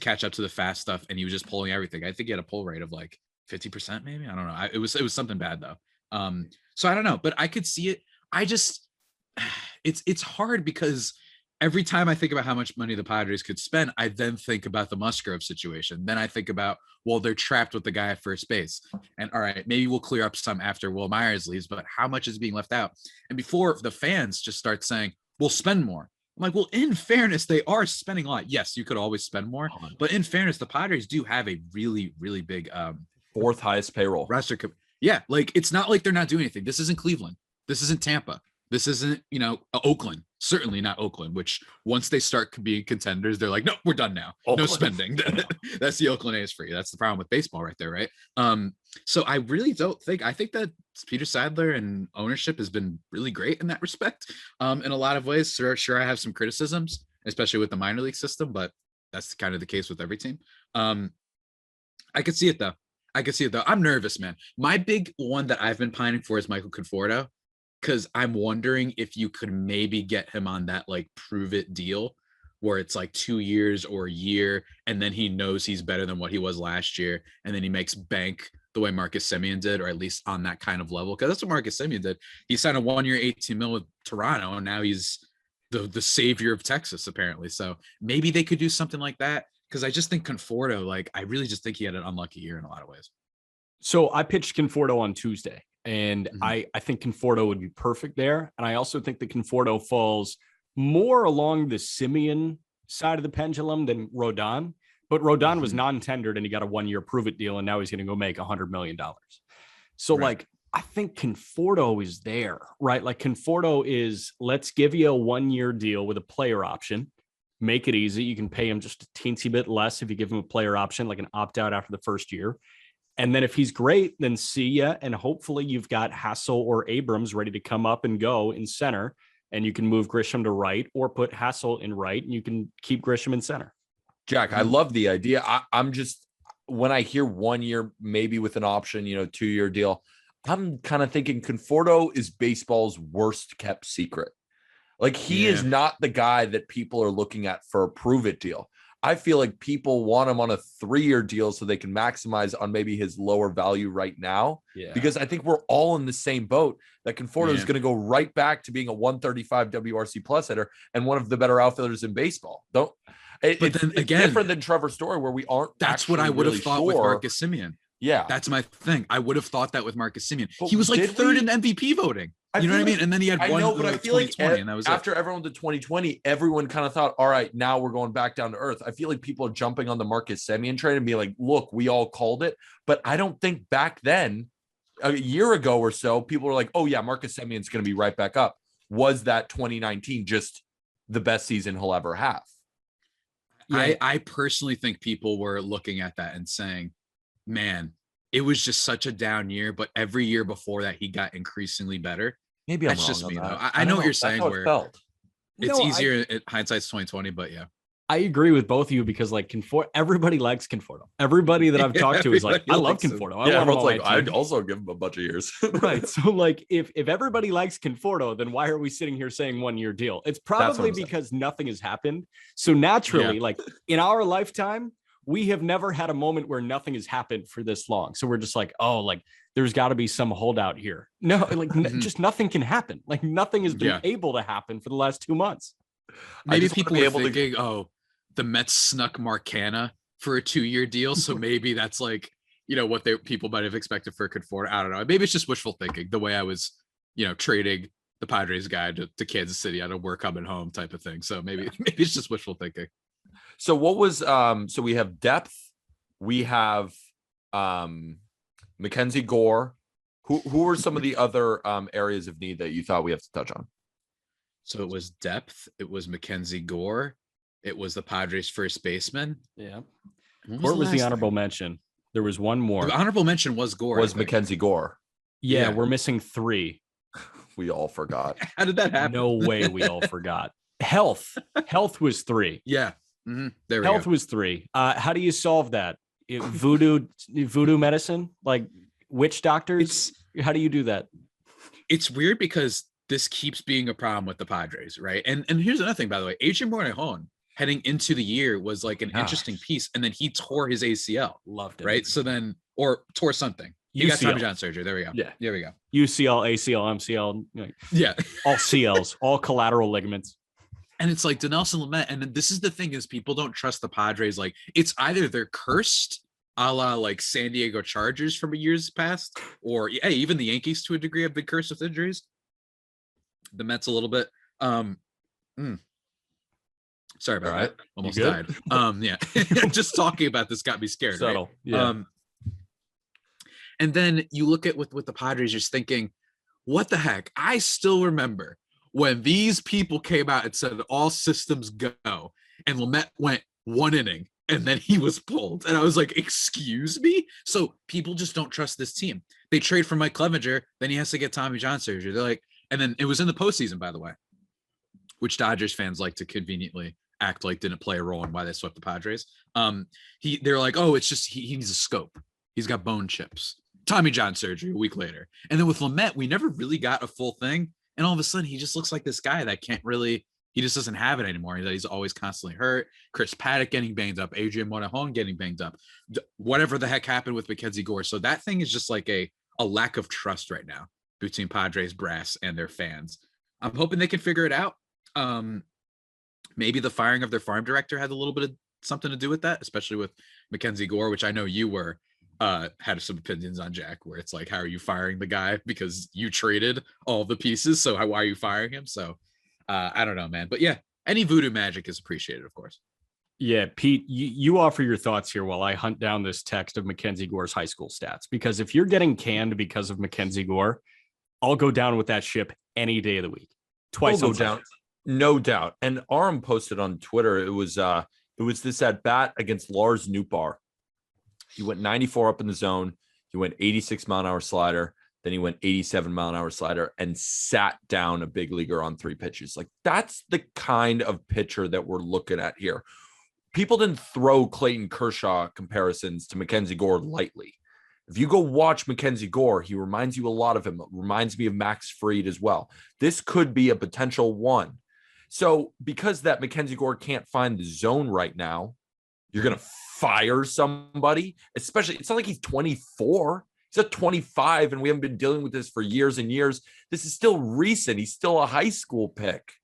[SPEAKER 3] catch up to the fast stuff, and he was just pulling everything. I think he had a pull rate of like 50%, maybe. I don't know. It was something bad though. So I don't know, but I could see it. I just, it's hard because every time I think about how much money the Padres could spend, I then think about the Musgrove situation. Then I think about, well, they're trapped with the guy at first base. And all right, maybe we'll clear up some after Will Myers leaves, but how much is being left out? And before the fans just start saying, we'll spend more. I'm like, well, in fairness, they are spending a lot. Yes, you could always spend more. But in fairness, the Padres do have a really, really big
[SPEAKER 2] fourth highest payroll
[SPEAKER 3] roster. Yeah, like it's not like they're not doing anything. This isn't Cleveland. This isn't Tampa. This isn't, Oakland. Certainly not Oakland, which once they start being contenders, they're like, no, we're done now. Oakland. No spending. That's the Oakland A's for you. That's the problem with baseball right there, right? So I really don't think, I think that Peter Sadler and ownership has been really great in that respect. In a lot of ways, sure, I have some criticisms, especially with the minor league system, but that's kind of the case with every team. I could see it though. I'm nervous, man. My big one that I've been pining for is Michael Conforto, because I'm wondering if you could maybe get him on that like prove it deal where it's like 2 years or a year, and then he knows he's better than what he was last year, and then he makes bank the way Marcus Semien did, or at least on that kind of level. Because that's what Marcus Semien did. He signed a 1 year, $18 million with Toronto, and now he's the savior of Texas, apparently. So maybe they could do something like that. Because I just think Conforto, like, I really just think he had an unlucky year in a lot of ways.
[SPEAKER 1] So I pitched Conforto on Tuesday, and I think Conforto would be perfect there. And I also think that Conforto falls more along the Semien side of the pendulum than Rodon. But Rodon was non-tendered, and he got a 1 year prove it deal, and now he's going to go make $100 million. So, like, I think Conforto is there, right? Like, Conforto is, let's give you a 1 year deal with a player option. Make it easy. You can pay him just a teensy bit less if you give him a player option, like an opt-out after the first year. And then if he's great, then see ya. And hopefully you've got Hassel or Abrams ready to come up and go in center, and you can move Grisham to right or put Hassel in right, and you can keep Grisham in center.
[SPEAKER 2] Jack, I love the idea. I'm just, when I hear 1 year, maybe with an option, 2 year deal, I'm kind of thinking Conforto is baseball's worst kept secret. Like, he is not the guy that people are looking at for a prove it deal. I feel like people want him on a 3 year deal so they can maximize on maybe his lower value right now. Yeah. Because I think we're all in the same boat that Conforto is going to go right back to being a 135 WRC plus hitter and one of the better outfielders in baseball. It's different than Trevor Story, where we aren't.
[SPEAKER 3] That's what I would have thought with Marcus Semien.
[SPEAKER 2] Yeah,
[SPEAKER 3] that's my thing. I would have thought that with Marcus Semien. He was like third in MVP voting. You know what I mean? And then he had one. But I feel like and that was
[SPEAKER 2] after everyone did 2020, everyone kind of thought, all right, now we're going back down to earth. I feel like people are jumping on the Marcus Semien train and be like, look, we all called it. But I don't think back then, a year ago or so, people were like, oh yeah, Marcus Semien's going to be right back up. Was that 2019 just the best season he'll ever have?
[SPEAKER 3] Yeah. I personally think people were looking at that and saying, man, it was just such a down year, but every year before that, he got increasingly better.
[SPEAKER 2] Maybe
[SPEAKER 3] that's just me, though. I know what you're saying. Where it's easier at hindsight's 2020, but yeah.
[SPEAKER 1] I agree with both of you because, like, everybody likes Conforto. Everybody that I've talked to is like, I love Conforto.
[SPEAKER 2] Everyone's like, I'd also give him a bunch of years.
[SPEAKER 1] Right. So, like, if everybody likes Conforto, then why are we sitting here saying 1 year deal? It's probably because nothing has happened. So naturally, like, in our lifetime, we have never had a moment where nothing has happened for this long. So we're just like, oh, like, there's got to be some holdout here. No, like, just nothing can happen. Like, nothing has been able to happen for the last 2 months.
[SPEAKER 3] Maybe people are thinking, oh, the Mets snuck Mark Canha for a 2 year deal. So maybe that's like, what people might have expected for Conforto. I don't know. Maybe it's just wishful thinking, the way I was, trading the Padres guy to Kansas City on a we're coming home type of thing. So maybe it's just wishful thinking.
[SPEAKER 2] So what was, so we have depth. We have Mackenzie Gore. Who are some of the other areas of need that you thought we have to touch on?
[SPEAKER 3] So it was depth. It was Mackenzie Gore. It was the Padres first baseman.
[SPEAKER 1] Yeah. Gore was the honorable mention. There was one more.
[SPEAKER 3] The honorable mention was Gore.
[SPEAKER 2] Was Mackenzie Gore.
[SPEAKER 1] Yeah, we're missing 3.
[SPEAKER 2] We all forgot.
[SPEAKER 3] How did that happen?
[SPEAKER 1] No way we all forgot. Health was 3.
[SPEAKER 3] Yeah.
[SPEAKER 1] Mm-hmm. There we Health go. Was 3. How do you solve that? Voodoo medicine? Like witch doctors? How do you do that?
[SPEAKER 3] It's weird because this keeps being a problem with the Padres, right? And here's another thing, by the way. Adrian Morejon heading into the year was like an interesting piece, and then he tore his ACL.
[SPEAKER 1] Loved it.
[SPEAKER 3] Right? So then, or tore something. He got Tommy John surgery. There we go.
[SPEAKER 1] Yeah.
[SPEAKER 3] There we go.
[SPEAKER 1] UCL, ACL, MCL. All CLs, all collateral ligaments.
[SPEAKER 3] And it's like Dinelson Lamet. And this is the thing is people don't trust the Padres. Like it's either they're cursed a la like San Diego Chargers from years past, or even the Yankees to a degree have been cursed with injuries. The Mets a little bit. Sorry about that. Almost died. Yeah. Just talking about this got me scared.
[SPEAKER 1] Subtle.
[SPEAKER 3] Right? Yeah. And then you look at with the Padres, just thinking, what the heck? I still remember when these people came out and said all systems go, and Lamet went 1 inning and then he was pulled. And I was like, excuse me? So people just don't trust this team. They trade for Mike Clevenger, then he has to get Tommy John surgery. They're like, and then it was in the postseason, by the way, which Dodgers fans like to conveniently act like didn't play a role in why they swept the Padres. They're like, oh, it's just he needs a scope. He's got bone chips. Tommy John surgery a week later. And then with Lamet, we never really got a full thing. And all of a sudden, he just looks like this guy that can't really, he just doesn't have it anymore. He's always constantly hurt. Chris Paddock getting banged up. Adrian Monahan getting banged up. Whatever the heck happened with Mackenzie Gore. So that thing is just like a lack of trust right now between Padres brass and their fans. I'm hoping they can figure it out. Maybe the firing of their farm director had a little bit of something to do with that, especially with Mackenzie Gore, which I know you were had some opinions on, Jack, where it's like, how are you firing the guy because you traded all the pieces? So why are you firing him? So I don't know, man. But yeah, any voodoo magic is appreciated, of course.
[SPEAKER 1] Yeah, Pete, you offer your thoughts here while I hunt down this text of Mackenzie Gore's high school stats. Because if you're getting canned because of Mackenzie Gore, I'll go down with that ship any day of the week. Twice
[SPEAKER 2] I'll go down, no doubt. And Aram posted on Twitter, it was this at bat against Lars Nootbaar. He went 94 up in the zone. He went 86 mile an hour slider. Then he went 87 mile an hour slider and sat down a big leaguer on 3 pitches. Like, that's the kind of pitcher that we're looking at here. People didn't throw Clayton Kershaw comparisons to Mackenzie Gore lightly. If you go watch Mackenzie Gore, he reminds you a lot of him. It reminds me of Max Fried as well. This could be a potential one. So because that Mackenzie Gore can't find the zone right now, you're going to fire somebody, especially, it's not like he's 24. He's at 25, and we haven't been dealing with this for years and years. This is still recent. He's still a high school pick.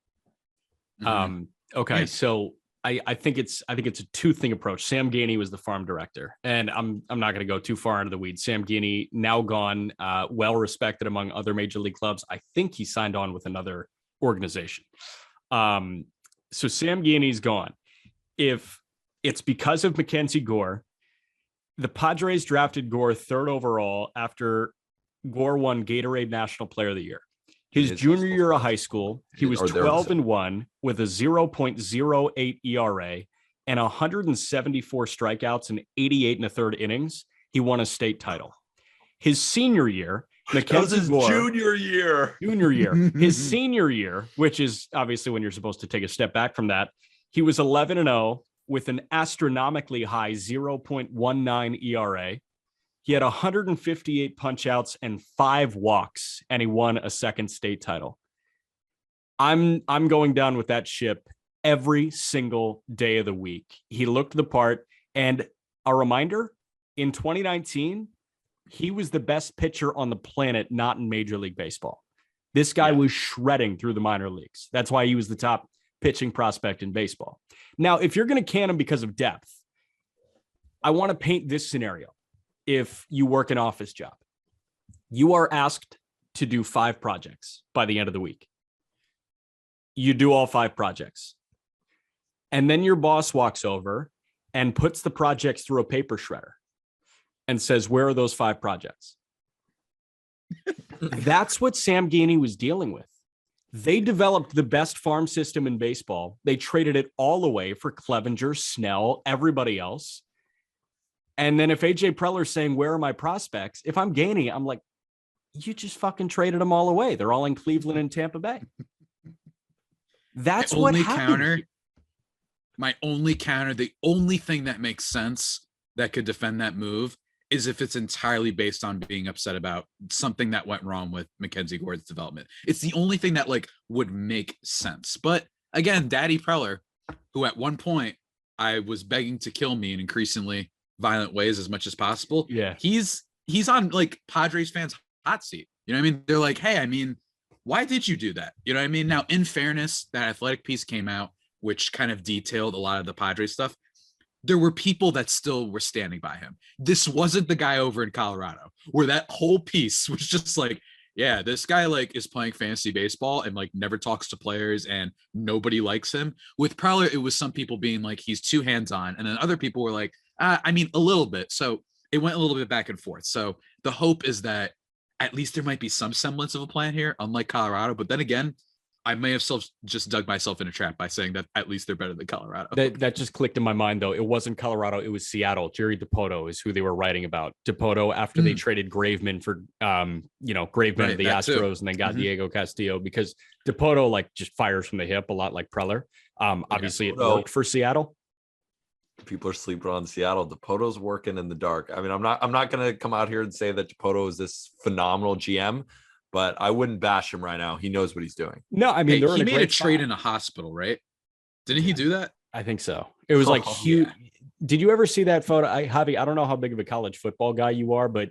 [SPEAKER 1] Okay, so I think it's a 2-thing approach. Sam Gainey was the farm director, and I'm not going to go too far into the weeds. Sam Gainey, now gone, well respected among other major league clubs. I think he signed on with another organization. So Sam Gainey's gone. If it's because of Mackenzie Gore, the Padres drafted Gore 3rd overall after Gore won Gatorade National Player of the Year. His junior year of high school, he was 12-1 with a 0.08 ERA and 174 strikeouts in 88 1/3 innings. He won a state title. His senior year, Mackenzie Gore,
[SPEAKER 2] junior year.
[SPEAKER 1] His senior year, which is obviously when you're supposed to take a step back from that, he was 11-0 with an astronomically high 0.19 ERA. He had 158 punch outs and 5 walks, and he won a second state title. I'm going down with that ship every single day of the week. He looked the part, and a reminder, in 2019, he was the best pitcher on the planet, not in Major League Baseball. This guy was shredding through the minor leagues. That's why he was the top pitching prospect in baseball. Now, if you're going to can him because of depth, I want to paint this scenario. If you work an office job, you are asked to do 5 projects by the end of the week. You do all 5 projects. And then your boss walks over and puts the projects through a paper shredder and says, where are those 5 projects? That's what Sam Gainey was dealing with. They developed the best farm system in baseball. They traded it all away for Clevenger, Snell, everybody else. And then if AJ Preller's saying, where are my prospects? If I'm Gainey, I'm like, you just fucking traded them all away. They're all in Cleveland and Tampa Bay. That's what happened.
[SPEAKER 3] My only counter, the only thing that makes sense that could defend that move is if it's entirely based on being upset about something that went wrong with Mackenzie Gore's development. It's the only thing that would make sense. But again, Daddy Preller, who at one point I was begging to kill me in increasingly violent ways as much as possible.
[SPEAKER 1] Yeah.
[SPEAKER 3] He's on Padres fans hot seat. You know what I mean? They're like, hey, I mean, why did you do that? You know what I mean? Now, in fairness, that Athletic piece came out, which kind of detailed a lot of the Padres stuff. There were people that still were standing by him. This wasn't the guy over in Colorado where that whole piece was just like, yeah, this guy is playing fantasy baseball and never talks to players and nobody likes him. With Prowler, it was some people being like, he's too hands-on. And then other people were like, I mean, a little bit. So it went a little bit back and forth. So the hope is that at least there might be some semblance of a plan here, unlike Colorado. But then again, I may have just dug myself in a trap by saying that at least they're better than Colorado.
[SPEAKER 1] That just clicked in my mind, though. It wasn't Colorado. It was Seattle. Jerry Dipoto is who they were writing about. Dipoto, after they traded Graveman for, Graveman of the Astros, and then got Diego Castillo, because Dipoto like just fires from the hip a lot like Preller. Obviously, it worked for Seattle.
[SPEAKER 2] People are sleeping on Seattle. Dipoto's working in the dark. I mean, I'm not going to come out here and say that Dipoto is this phenomenal GM, but I wouldn't bash him right now. He knows what he's doing.
[SPEAKER 1] No, I mean,
[SPEAKER 3] he made a trade in a hospital, right? Didn't he do that?
[SPEAKER 1] I think so. It was like huge. Yeah. Did you ever see that photo? Javi, I don't know how big of a college football guy you are, but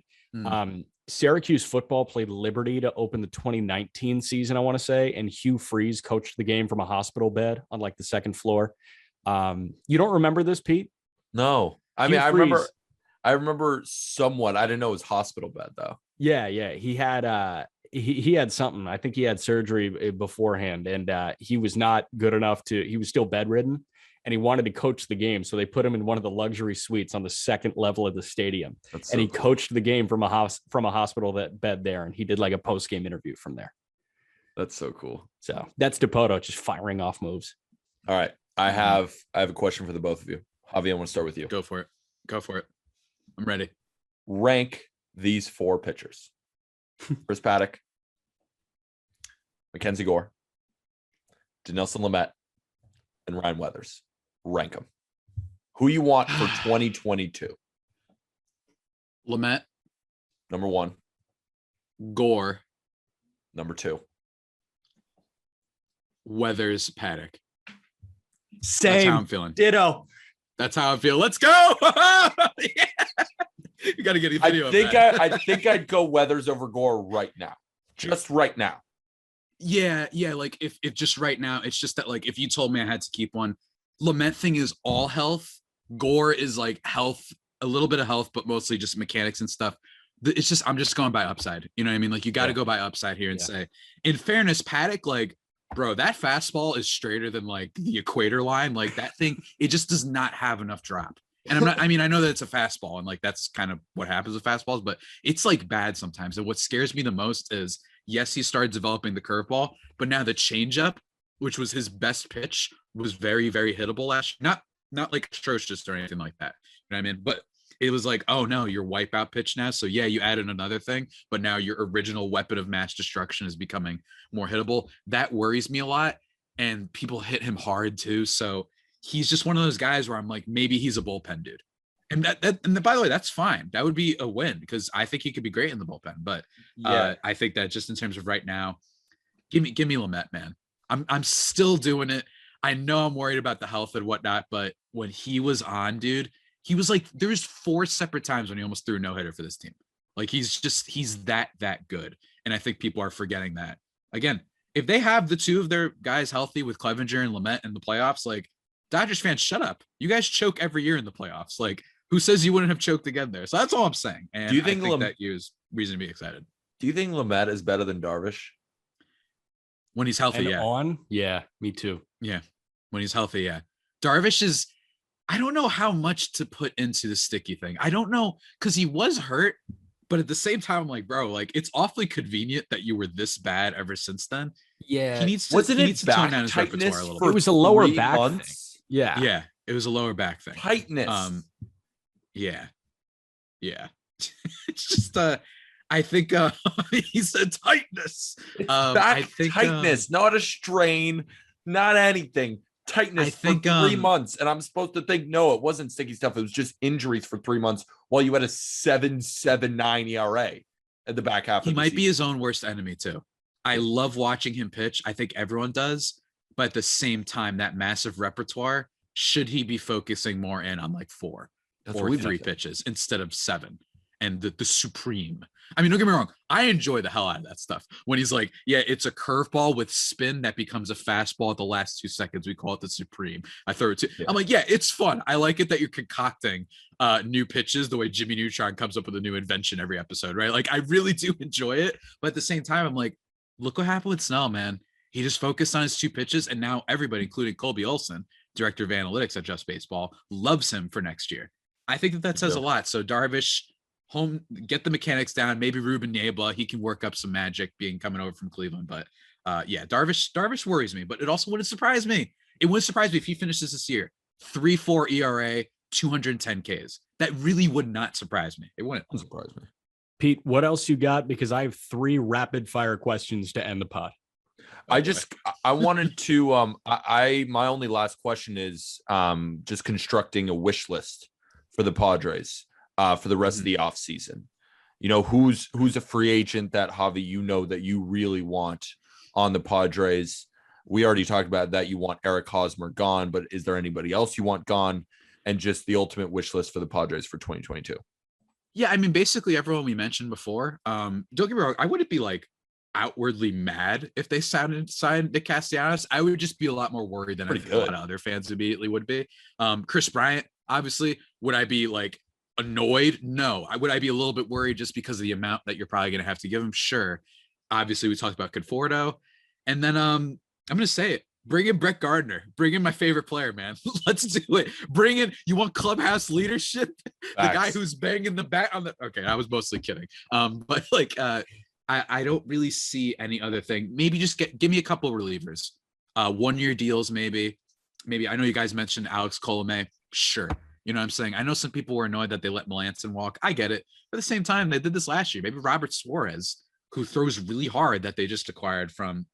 [SPEAKER 1] Syracuse football played Liberty to open the 2019 season, I want to say, and Hugh Freeze coached the game from a hospital bed on like the second floor. You don't remember this, Pete?
[SPEAKER 2] No. I mean, I remember somewhat. I didn't know it was hospital bed though.
[SPEAKER 1] Yeah. He had he had something. I think he had surgery beforehand, and he was not good enough he was still bedridden, and he wanted to coach the game. So they put him in one of the luxury suites on the second level of the stadium. He coached the game from a hospital bed there. And he did like a post-game interview from there.
[SPEAKER 2] That's so cool.
[SPEAKER 1] So that's Dipoto just firing off moves.
[SPEAKER 2] All right. I have a question for the both of you. Javi, I want to start with you.
[SPEAKER 3] Go for it. I'm ready.
[SPEAKER 2] Rank these 4 pitchers. Chris Paddock, Mackenzie Gore, Dinelson Lamet, and Ryan Weathers. Rank them. Who you want for 2022?
[SPEAKER 3] Lamet.
[SPEAKER 2] Number 1.
[SPEAKER 3] Gore.
[SPEAKER 2] Number 2.
[SPEAKER 3] Weathers, Paddock.
[SPEAKER 1] Same.
[SPEAKER 3] That's how I'm feeling.
[SPEAKER 1] Ditto.
[SPEAKER 3] That's how I feel. Let's go. Yeah. You got to get a video.
[SPEAKER 2] I think I'd go Weathers over Gore right now. Just right now.
[SPEAKER 3] Yeah. Like if just right now, it's just that like if you told me I had to keep one, Lamet thing is all health. Gore is like health, a little bit of health, but mostly just mechanics and stuff. It's just I'm just going by upside. You know what I mean? Like you got to go by upside here and say, in fairness, Paddock, like, bro, that fastball is straighter than like the equator line. Like that thing, it just does not have enough drop. And I know that it's a fastball and like that's kind of what happens with fastballs, but it's like bad sometimes. And what scares me the most is, yes, he started developing the curveball, but now the changeup, which was his best pitch, was very, very hittable last year. Not like atrocious or anything like that. You know what I mean? But it was like, oh no, your wipeout pitch now. So yeah, you added another thing, but now your original weapon of mass destruction is becoming more hittable. That worries me a lot. And people hit him hard too. So he's just one of those guys where I'm like, maybe he's a bullpen dude. And and by the way, that's fine. That would be a win because I think he could be great in the bullpen. But I think that just in terms of right now, give me Lamet, man. I'm still doing it. I know I'm worried about the health and whatnot, but when he was on, dude, he was like, there was 4 separate times when he almost threw a no-hitter for this team. Like he's that good. And I think people are forgetting that. Again, if they have the 2 of their guys healthy with Clevenger and Lamet in the playoffs, like Dodgers fans, shut up. You guys choke every year in the playoffs. Like who says you wouldn't have choked again there? So that's all I'm saying. And
[SPEAKER 2] do you think,
[SPEAKER 3] I think that is reason to be excited.
[SPEAKER 2] Do you think Lamet is better than Darvish?
[SPEAKER 3] When he's healthy,
[SPEAKER 1] and
[SPEAKER 3] yeah.
[SPEAKER 1] On? Yeah, me too.
[SPEAKER 3] Yeah. When he's healthy, yeah. Darvish is, I don't know how much to put into the sticky thing. I don't know, because he was hurt, but at the same time, I'm like, bro, like it's awfully convenient that you were this bad ever since then.
[SPEAKER 1] Yeah.
[SPEAKER 3] He needs to tone down his repertoire a little bit.
[SPEAKER 1] It was a lower back thing. Yeah.
[SPEAKER 3] Yeah. It was a lower back thing.
[SPEAKER 2] Tightness.
[SPEAKER 3] Yeah. It's just I think he said tightness.
[SPEAKER 2] I think tightness, not a strain, not anything. Tightness for 3 months. And I'm supposed to think, no, it wasn't sticky stuff. It was just injuries for 3 months while you had a 7.79 ERA at the back half.
[SPEAKER 3] He might be his own worst enemy too. I love watching him pitch. I think everyone does. But at the same time, that massive repertoire, should he be focusing more in on like 4 or 3 pitches instead of 7? And the supreme. I mean, don't get me wrong. I enjoy the hell out of that stuff. When he's like, yeah, it's a curveball with spin that becomes a fastball at the last 2 seconds. We call it the supreme. I throw it to. Yeah. I'm like, yeah, it's fun. I like it that you're concocting new pitches the way Jimmy Neutron comes up with a new invention every episode, right? Like, I really do enjoy it. But at the same time, I'm like, look what happened with Snell, man. He just focused on his 2 pitches, and now everybody, including Colby Olson, director of analytics at Just Baseball, loves him for next year. I think that says a lot. So Darvish, home, get the mechanics down. Maybe Ruben Niebla, he can work up some magic being coming over from Cleveland. But yeah, Darvish worries me. But it also wouldn't surprise me. It wouldn't surprise me if he finishes this year 3.4 ERA, 210 Ks. That really would not surprise me. It wouldn't surprise me.
[SPEAKER 1] Pete, what else you got? Because I have 3 rapid fire questions to end the pod.
[SPEAKER 2] I wanted to my only last question is just constructing a wish list for the Padres for the rest of the offseason. You know, who's a free agent that, Javi, you know, that you really want on the Padres? We already talked about that. You want Eric Hosmer gone, but is there anybody else you want gone? And just the ultimate wish list for the Padres for 2022.
[SPEAKER 3] Yeah, I mean, basically everyone we mentioned before. Don't get me wrong, I wouldn't be like outwardly mad if they signed Nick Castellanos. I would just be a lot more worried than I think a lot of other fans immediately would be. Chris Bryant, obviously, would I be like annoyed? No. Would I be a little bit worried just because of the amount that you're probably going to have to give him? Sure. Obviously, we talked about Conforto. And then I'm going to say it. Bring in Brett Gardner. Bring in my favorite player, man. Let's do it. Bring in, you want clubhouse leadership? The guy who's banging the bat on the, okay, I was mostly kidding. But like, I don't really see any other thing. Maybe just give me a couple of relievers. 1-year deals, maybe. I know you guys mentioned Alex Colomé. Sure. You know what I'm saying? I know some people were annoyed that they let Melanson walk. I get it. But at the same time, they did this last year. Maybe Robert Suarez, who throws really hard, that they just acquired from,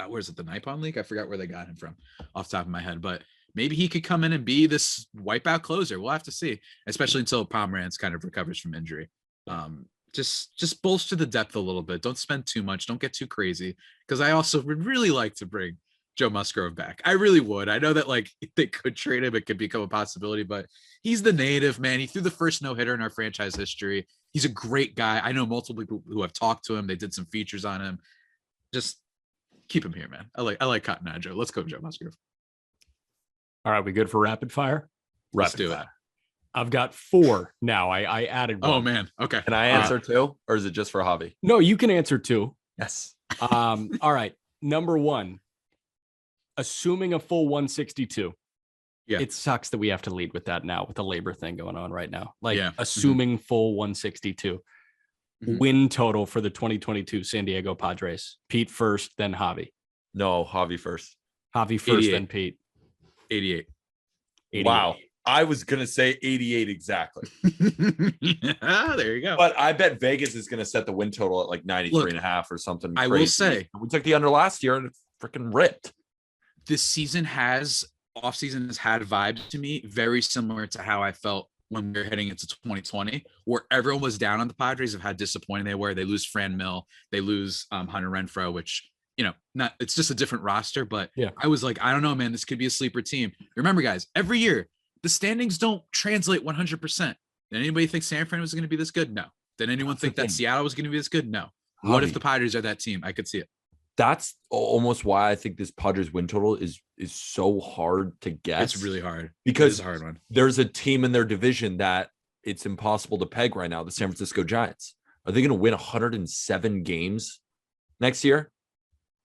[SPEAKER 3] where's it, the Nippon League? I forgot where they got him from off the top of my head. But maybe he could come in and be this wipeout closer. We'll have to see, especially until Pomeranz kind of recovers from injury. Just bolster the depth a little bit. Don't spend too much. Don't get too crazy. Because I also would really like to bring Joe Musgrove back. I really would. I know that like they could trade him. It could become a possibility, but he's the native, man. He threw the first no-hitter in our franchise history. He's a great guy. I know multiple people who have talked to him. They did some features on him. Just keep him here, man. I like Cotton Eye Joe. Let's go, Joe Musgrove.
[SPEAKER 1] All right, we good for rapid fire?
[SPEAKER 3] Let's do it.
[SPEAKER 1] I've got 4 now. I added 1.
[SPEAKER 3] Oh man. Okay.
[SPEAKER 2] Can I answer 2, or is it just for Javi?
[SPEAKER 1] No, you can answer 2.
[SPEAKER 2] Yes.
[SPEAKER 1] All right. Number 1, assuming a full 162. Yeah. It sucks that we have to lead with that now with the labor thing going on right now. Like assuming full 162. Win total for the 2022 San Diego Padres. Pete first, then Javi.
[SPEAKER 2] No, Javi first.
[SPEAKER 1] Javi first, then Pete.
[SPEAKER 3] 88.
[SPEAKER 2] Wow. I was going to say 88 exactly.
[SPEAKER 3] There you go.
[SPEAKER 2] But I bet Vegas is going to set the win total at like 93.5 or something crazy.
[SPEAKER 3] I will say.
[SPEAKER 2] We took the under last year and it freaking ripped.
[SPEAKER 3] This season offseason has had vibes to me very similar to how I felt when we were heading into 2020, where everyone was down on the Padres of how disappointing they were. They lose Fran Mill. They lose Hunter Renfroe, which, you know, it's just a different roster. But I was like, I don't know, man, this could be a sleeper team. Remember, guys, every year, the standings don't translate 100%. Did anybody think San Fran was going to be this good? No. Did anyone think that Seattle was going to be this good? No. What if the Padres are that team? I could see it.
[SPEAKER 2] That's almost why I think this Padres win total is so hard to guess.
[SPEAKER 3] It's really hard.
[SPEAKER 2] Because
[SPEAKER 3] it's a hard one.
[SPEAKER 2] There's a team in their division that it's impossible to peg right now, the San Francisco Giants. Are they going to win 107 games next year?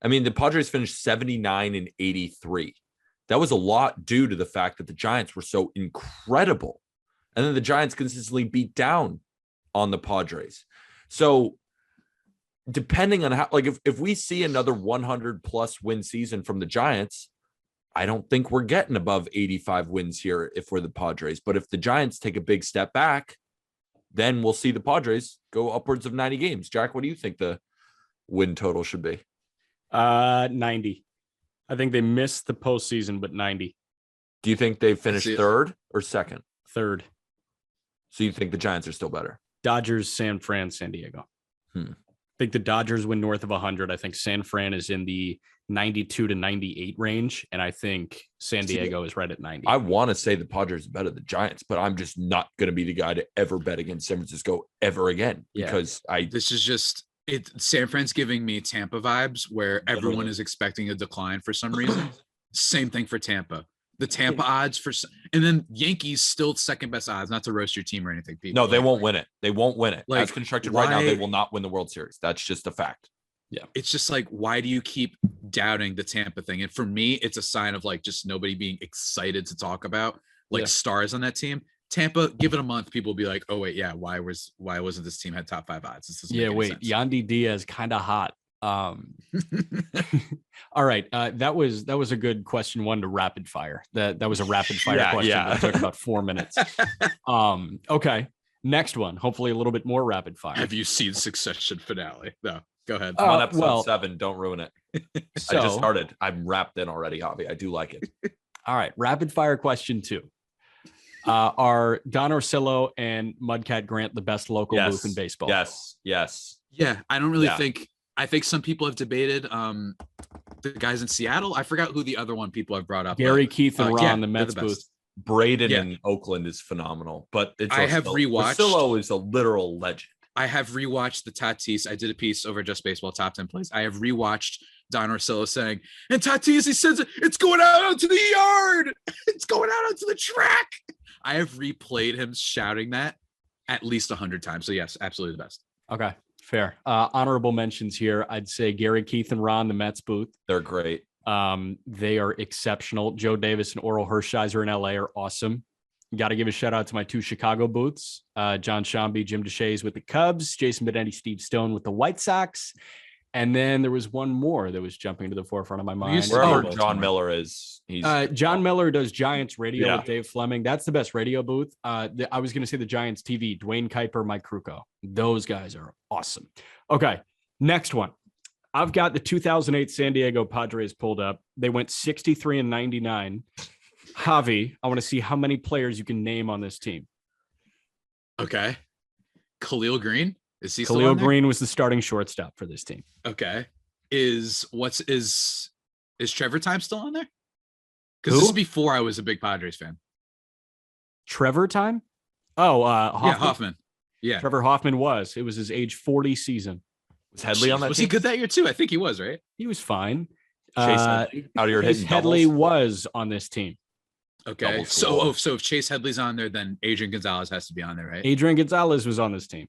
[SPEAKER 2] I mean, the Padres finished 79 and 83. That was a lot due to the fact that the Giants were so incredible. And then the Giants consistently beat down on the Padres. So depending on how, like if we see another 100 plus win season from the Giants, I don't think we're getting above 85 wins here if we're the Padres. But if the Giants take a big step back, then we'll see the Padres go upwards of 90 games. Jack, what do you think the win total should be?
[SPEAKER 1] 90. I think they missed the postseason, but 90.
[SPEAKER 2] Do you think they finished third or second?
[SPEAKER 1] Third.
[SPEAKER 2] So you think the Giants are still better?
[SPEAKER 1] Dodgers, San Fran, San Diego. I think the Dodgers win north of 100. I think San Fran is in the 92 to 98 range, and I think San Diego is right at 90.
[SPEAKER 2] I want to say the Padres are better than the Giants, but I'm just not going to be the guy to ever bet against San Francisco ever again because
[SPEAKER 3] this is just it. San Fran's giving me Tampa vibes where everyone is expecting a decline for some reason. Same thing for Tampa. The Tampa odds and then Yankees still second best odds, not to roast your team or anything, Pete.
[SPEAKER 2] No, they won't win it. They won't win it. Like, as constructed right now, they will not win the World Series. That's just a fact.
[SPEAKER 3] Yeah. It's just like, why do you keep doubting the Tampa thing? And for me, it's a sign of like just nobody being excited to talk about like stars on that team. Tampa, give it a month, people will be like, oh wait, yeah, why wasn't this team had top 5 odds? This doesn't make any sense.
[SPEAKER 1] Yandy Diaz kind of hot. All right, that was a good question one to rapid fire. That was a rapid fire question that took about 4 minutes. Okay, next one, hopefully a little bit more rapid fire.
[SPEAKER 3] Have you seen Succession finale? No, go ahead.
[SPEAKER 2] I'm on episode 7. Don't ruin it.
[SPEAKER 1] So,
[SPEAKER 2] I just started. I'm wrapped in already, Javi. I do like it.
[SPEAKER 1] All right, rapid fire question 2. Are Don Orsillo and Mudcat Grant the best local booth in baseball?
[SPEAKER 2] Yes.
[SPEAKER 3] Yeah, I don't really think. I think some people have debated the guys in Seattle. I forgot who the other one people have brought up.
[SPEAKER 1] Gary, Keith, and Ron, the Mets booth.
[SPEAKER 2] Braden in Oakland is phenomenal, but
[SPEAKER 3] I have rewatched.
[SPEAKER 2] Orsillo is a literal legend.
[SPEAKER 3] I have rewatched the Tatis. I did a piece over Just Baseball Top 10 Plays. I have rewatched Don Orsillo saying, and Tatis, he says, it's going out onto the yard. It's going out onto the track. I have replayed him shouting that at least 100 times. So yes, absolutely the best.
[SPEAKER 1] Okay, fair. Honorable mentions here. I'd say Gary, Keith, and Ron, the Mets booth.
[SPEAKER 2] They're great.
[SPEAKER 1] They are exceptional. Joe Davis and Oral Hershiser in LA are awesome. Got to give a shout out to my 2 Chicago booths. John Shambi, Jim Deshaies with the Cubs, Jason Benetti, Steve Stone with the White Sox. And then there was one more that was jumping to the forefront of my mind.
[SPEAKER 2] Wherever John Miller is.
[SPEAKER 1] John Miller does Giants radio with Dave Fleming. That's the best radio booth. I was going to say the Giants TV, Dwayne Kuiper, Mike Krukow. Those guys are awesome. Okay, next one. I've got the 2008 San Diego Padres pulled up. They went 63-99. Javi, I want to see how many players you can name on this team.
[SPEAKER 3] Okay. Khalil Green? Is he
[SPEAKER 1] Khalil Green was the starting shortstop for this team.
[SPEAKER 3] Okay. Is Trevor Time still on there? Because this is before I was a big Padres fan.
[SPEAKER 1] Trevor Time? Oh, Hoffman.
[SPEAKER 3] Yeah, Hoffman. Yeah.
[SPEAKER 1] Trevor Hoffman was. It was his age 40 season.
[SPEAKER 2] Was Headley on that
[SPEAKER 3] Was
[SPEAKER 2] team?
[SPEAKER 3] he good that year too? I think he was, right?
[SPEAKER 1] He was fine.
[SPEAKER 2] Chase Headley, out of your
[SPEAKER 1] Chase Headley was on this team.
[SPEAKER 3] Okay. So if Chase Headley's on there, then Adrian Gonzalez has to be on there, right?
[SPEAKER 1] Adrian Gonzalez was on this team.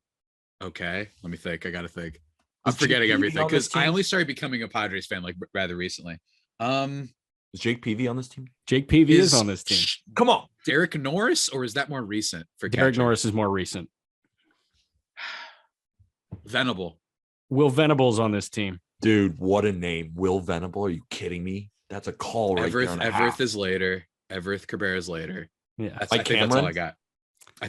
[SPEAKER 3] Okay. Let me think. I got to think. I'm forgetting everything because I only started becoming a Padres fan like rather recently.
[SPEAKER 2] Is Jake Peavy on this team?
[SPEAKER 1] Jake Peavy is on this team.
[SPEAKER 2] Come on.
[SPEAKER 3] Derek Norris, or is that more recent for
[SPEAKER 1] Derek
[SPEAKER 3] catcher?
[SPEAKER 1] Norris is more recent.
[SPEAKER 3] Venable.
[SPEAKER 1] Will Venable's on this team.
[SPEAKER 2] Dude, what a name. Will Venable. Are you kidding me? That's a call right there.
[SPEAKER 3] Everett is later. Everett Cabrera is later.
[SPEAKER 1] Yeah.
[SPEAKER 2] Mike Cameron?
[SPEAKER 3] That's all I got.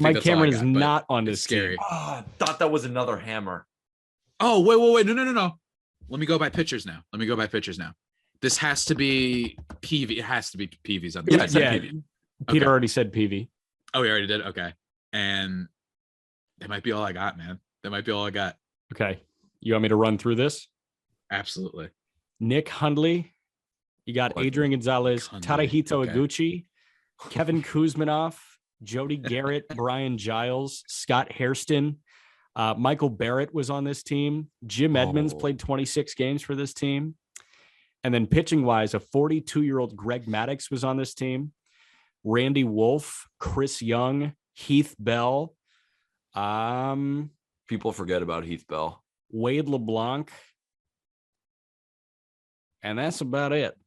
[SPEAKER 1] Mike Cameron is not on this
[SPEAKER 3] scary.
[SPEAKER 1] team.
[SPEAKER 2] I thought that was another hammer.
[SPEAKER 3] Oh, wait. No. Let me go by pitchers now. This has to be Peavy. It has to be Peavy's on the
[SPEAKER 1] Peavy. Peter already said Peavy.
[SPEAKER 3] Oh, he already did? Okay. And that might be all I got, man. That might be all I got.
[SPEAKER 1] Okay. You want me to run through this?
[SPEAKER 3] Absolutely.
[SPEAKER 1] Nick Hundley. You got Adrian Gonzalez, Tadahito Iguchi, Kevin Kuzminoff, Jody Garrett, Brian Giles, Scott Hairston. Michael Barrett was on this team. Jim Edmonds played 26 games for this team. And then pitching wise, a 42-year-old Greg Maddux was on this team. Randy Wolf, Chris Young, Heath Bell.
[SPEAKER 2] People forget about Heath Bell.
[SPEAKER 1] Wade LeBlanc. And that's about it.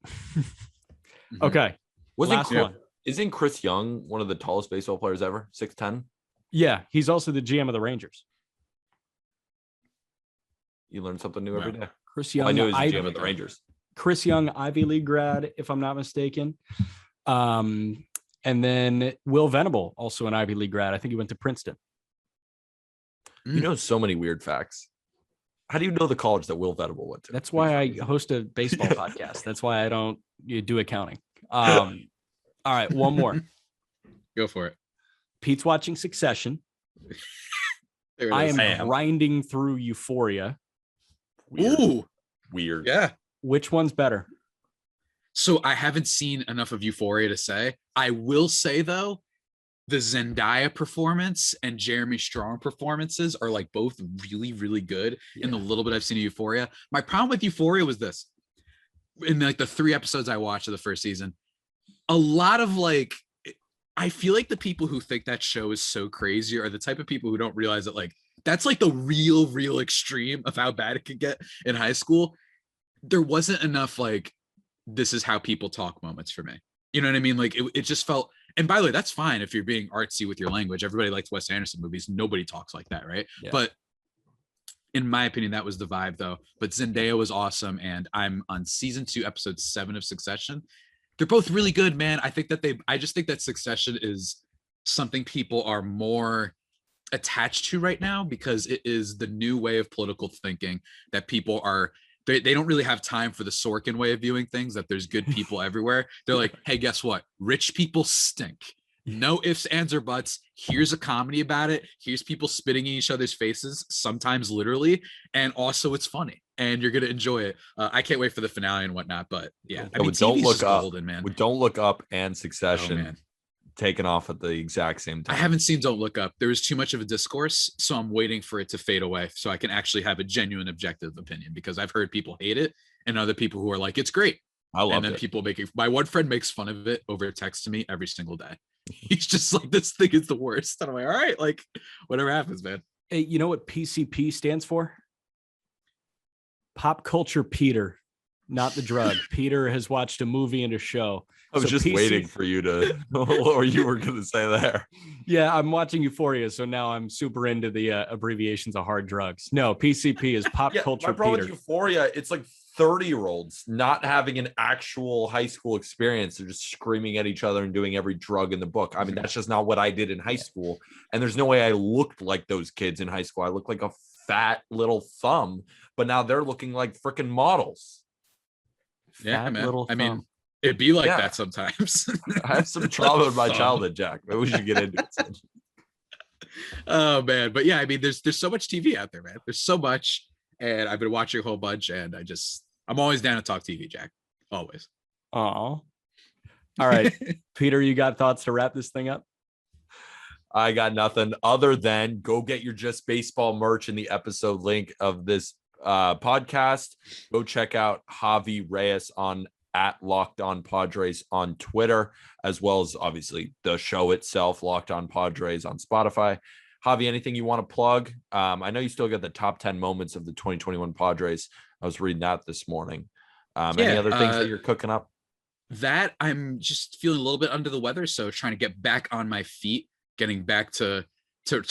[SPEAKER 1] Okay.
[SPEAKER 2] Isn't Chris Young one of the tallest baseball players ever? 6'10"?
[SPEAKER 1] Yeah, he's also the GM of the Rangers.
[SPEAKER 2] You learn something new every day.
[SPEAKER 1] Chris Young.
[SPEAKER 2] I knew he was the GM of the Rangers.
[SPEAKER 1] Chris Young, Ivy League grad, if I'm not mistaken. And then Will Venable, also an Ivy League grad. I think he went to Princeton.
[SPEAKER 2] You know so many weird facts. How do you know the college that Will Venable went to?
[SPEAKER 1] That's why I host a baseball podcast. That's why I don't do accounting. All right, one more.
[SPEAKER 3] Go for it.
[SPEAKER 1] Pete's watching Succession. I am grinding through Euphoria.
[SPEAKER 2] Weird.
[SPEAKER 3] Ooh.
[SPEAKER 2] Weird.
[SPEAKER 3] Yeah.
[SPEAKER 1] Which one's better?
[SPEAKER 3] So I haven't seen enough of Euphoria to say. I will say, though, the Zendaya performance and Jeremy Strong performances are like both really, really good in the little bit I've seen of Euphoria. My problem with Euphoria was this. In like the 3 episodes I watched of the first season, a lot of like, I feel like the people who think that show is so crazy are the type of people who don't realize that like, that's like the real extreme of how bad it could get in high school. There wasn't enough like, this is how people talk moments for me. You know what I mean? Like it just felt And by the way, that's fine if you're being artsy with your language. Everybody likes Wes Anderson movies. Nobody talks like that, right?
[SPEAKER 1] Yeah.
[SPEAKER 3] But in my opinion, that was the vibe, though. But Zendaya was awesome, and I'm on season 2, episode 7 of Succession. They're both really good, man. I just think that Succession is something people are more attached to right now because it is the new way of political thinking that people are. They don't really have time for the Sorkin way of viewing things, that there's good people everywhere. They're like, hey, guess what? Rich people stink. No ifs, ands, or buts. Here's a comedy about it. Here's people spitting in each other's faces, sometimes literally. And also it's funny and you're going to enjoy it. I can't wait for the finale and whatnot. But yeah, I mean,
[SPEAKER 2] Don't Look Up,
[SPEAKER 3] golden, man.
[SPEAKER 2] With Don't Look Up and Succession
[SPEAKER 3] man.
[SPEAKER 2] taken off at the exact same time.
[SPEAKER 3] I haven't seen Don't Look Up. There was too much of a discourse, so I'm waiting for it to fade away so I can actually have a genuine objective opinion, because I've heard people hate it and other people who are like, it's great.
[SPEAKER 2] I love it.
[SPEAKER 3] And then people my one friend makes fun of it over text to me every single day. He's just like, this thing is the worst. And I'm like, all right, like whatever happens, man.
[SPEAKER 1] Hey, you know what PCP stands for? Pop culture Peter, not the drug. Peter has watched a movie and a show.
[SPEAKER 2] I was just waiting for you to, or you were going to say there.
[SPEAKER 1] Yeah, I'm watching Euphoria, so now I'm super into the abbreviations of hard drugs. No, PCP is pop culture
[SPEAKER 2] my problem
[SPEAKER 1] Peter.
[SPEAKER 2] with Euphoria, it's like 30-year-olds not having an actual high school experience. They're just screaming at each other and doing every drug in the book. I mean, that's just not what I did in high school. And there's no way I looked like those kids in high school. I looked like a fat little thumb, but now they're looking like freaking models.
[SPEAKER 3] Yeah,
[SPEAKER 1] Fat
[SPEAKER 3] man.
[SPEAKER 1] little
[SPEAKER 3] I mean,
[SPEAKER 1] thumb.
[SPEAKER 3] it'd be like that sometimes.
[SPEAKER 2] I have some trauma in my childhood, Jack. Maybe we should get into it.
[SPEAKER 3] Oh man, but yeah, I mean, there's so much TV out there, man. There's so much, and I've been watching a whole bunch, and I'm always down to talk TV, Jack. Always.
[SPEAKER 1] All right, Peter, you got thoughts to wrap this thing up?
[SPEAKER 2] I got nothing other than go get your Just Baseball merch in the episode link of this podcast. Go check out Javi Reyes on @LockedOnPadres on Twitter, as well as obviously the show itself, Locked On Padres on Spotify. Javi, anything you want to plug? I know you still got the top 10 moments of the 2021 Padres. I was reading that this morning. Any other things that you're cooking up?
[SPEAKER 3] That I'm just feeling a little bit under the weather, so trying to get back on my feet, getting back to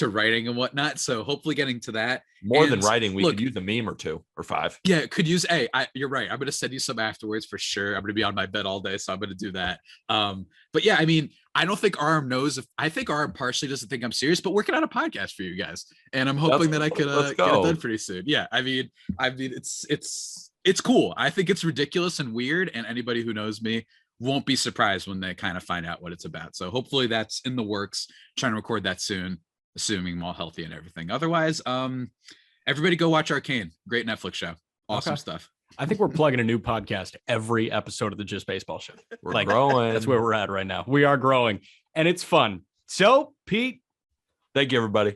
[SPEAKER 3] writing and whatnot. So hopefully getting to that.
[SPEAKER 2] More than writing, we could use a meme or 2 or 5.
[SPEAKER 3] Yeah, could use. Hey, you're right. I'm gonna send you some afterwards for sure. I'm gonna be on my bed all day, so I'm gonna do that. But yeah, I mean, I don't think RM knows. I think RM partially doesn't think I'm serious, but working on a podcast for you guys, and I'm hoping that I could get it done pretty soon. Yeah, I mean, it's cool. I think it's ridiculous and weird, and anybody who knows me won't be surprised when they kind of find out what it's about. So hopefully that's in the works. Trying to record that soon, assuming I'm all healthy and everything. Otherwise, everybody go watch Arcane. Great Netflix show. Awesome stuff.
[SPEAKER 1] I think we're plugging a new podcast every episode of the Just Baseball Show.
[SPEAKER 2] We're growing.
[SPEAKER 1] That's where we're at right now. We are growing, and it's fun. So, Pete,
[SPEAKER 2] thank you, everybody.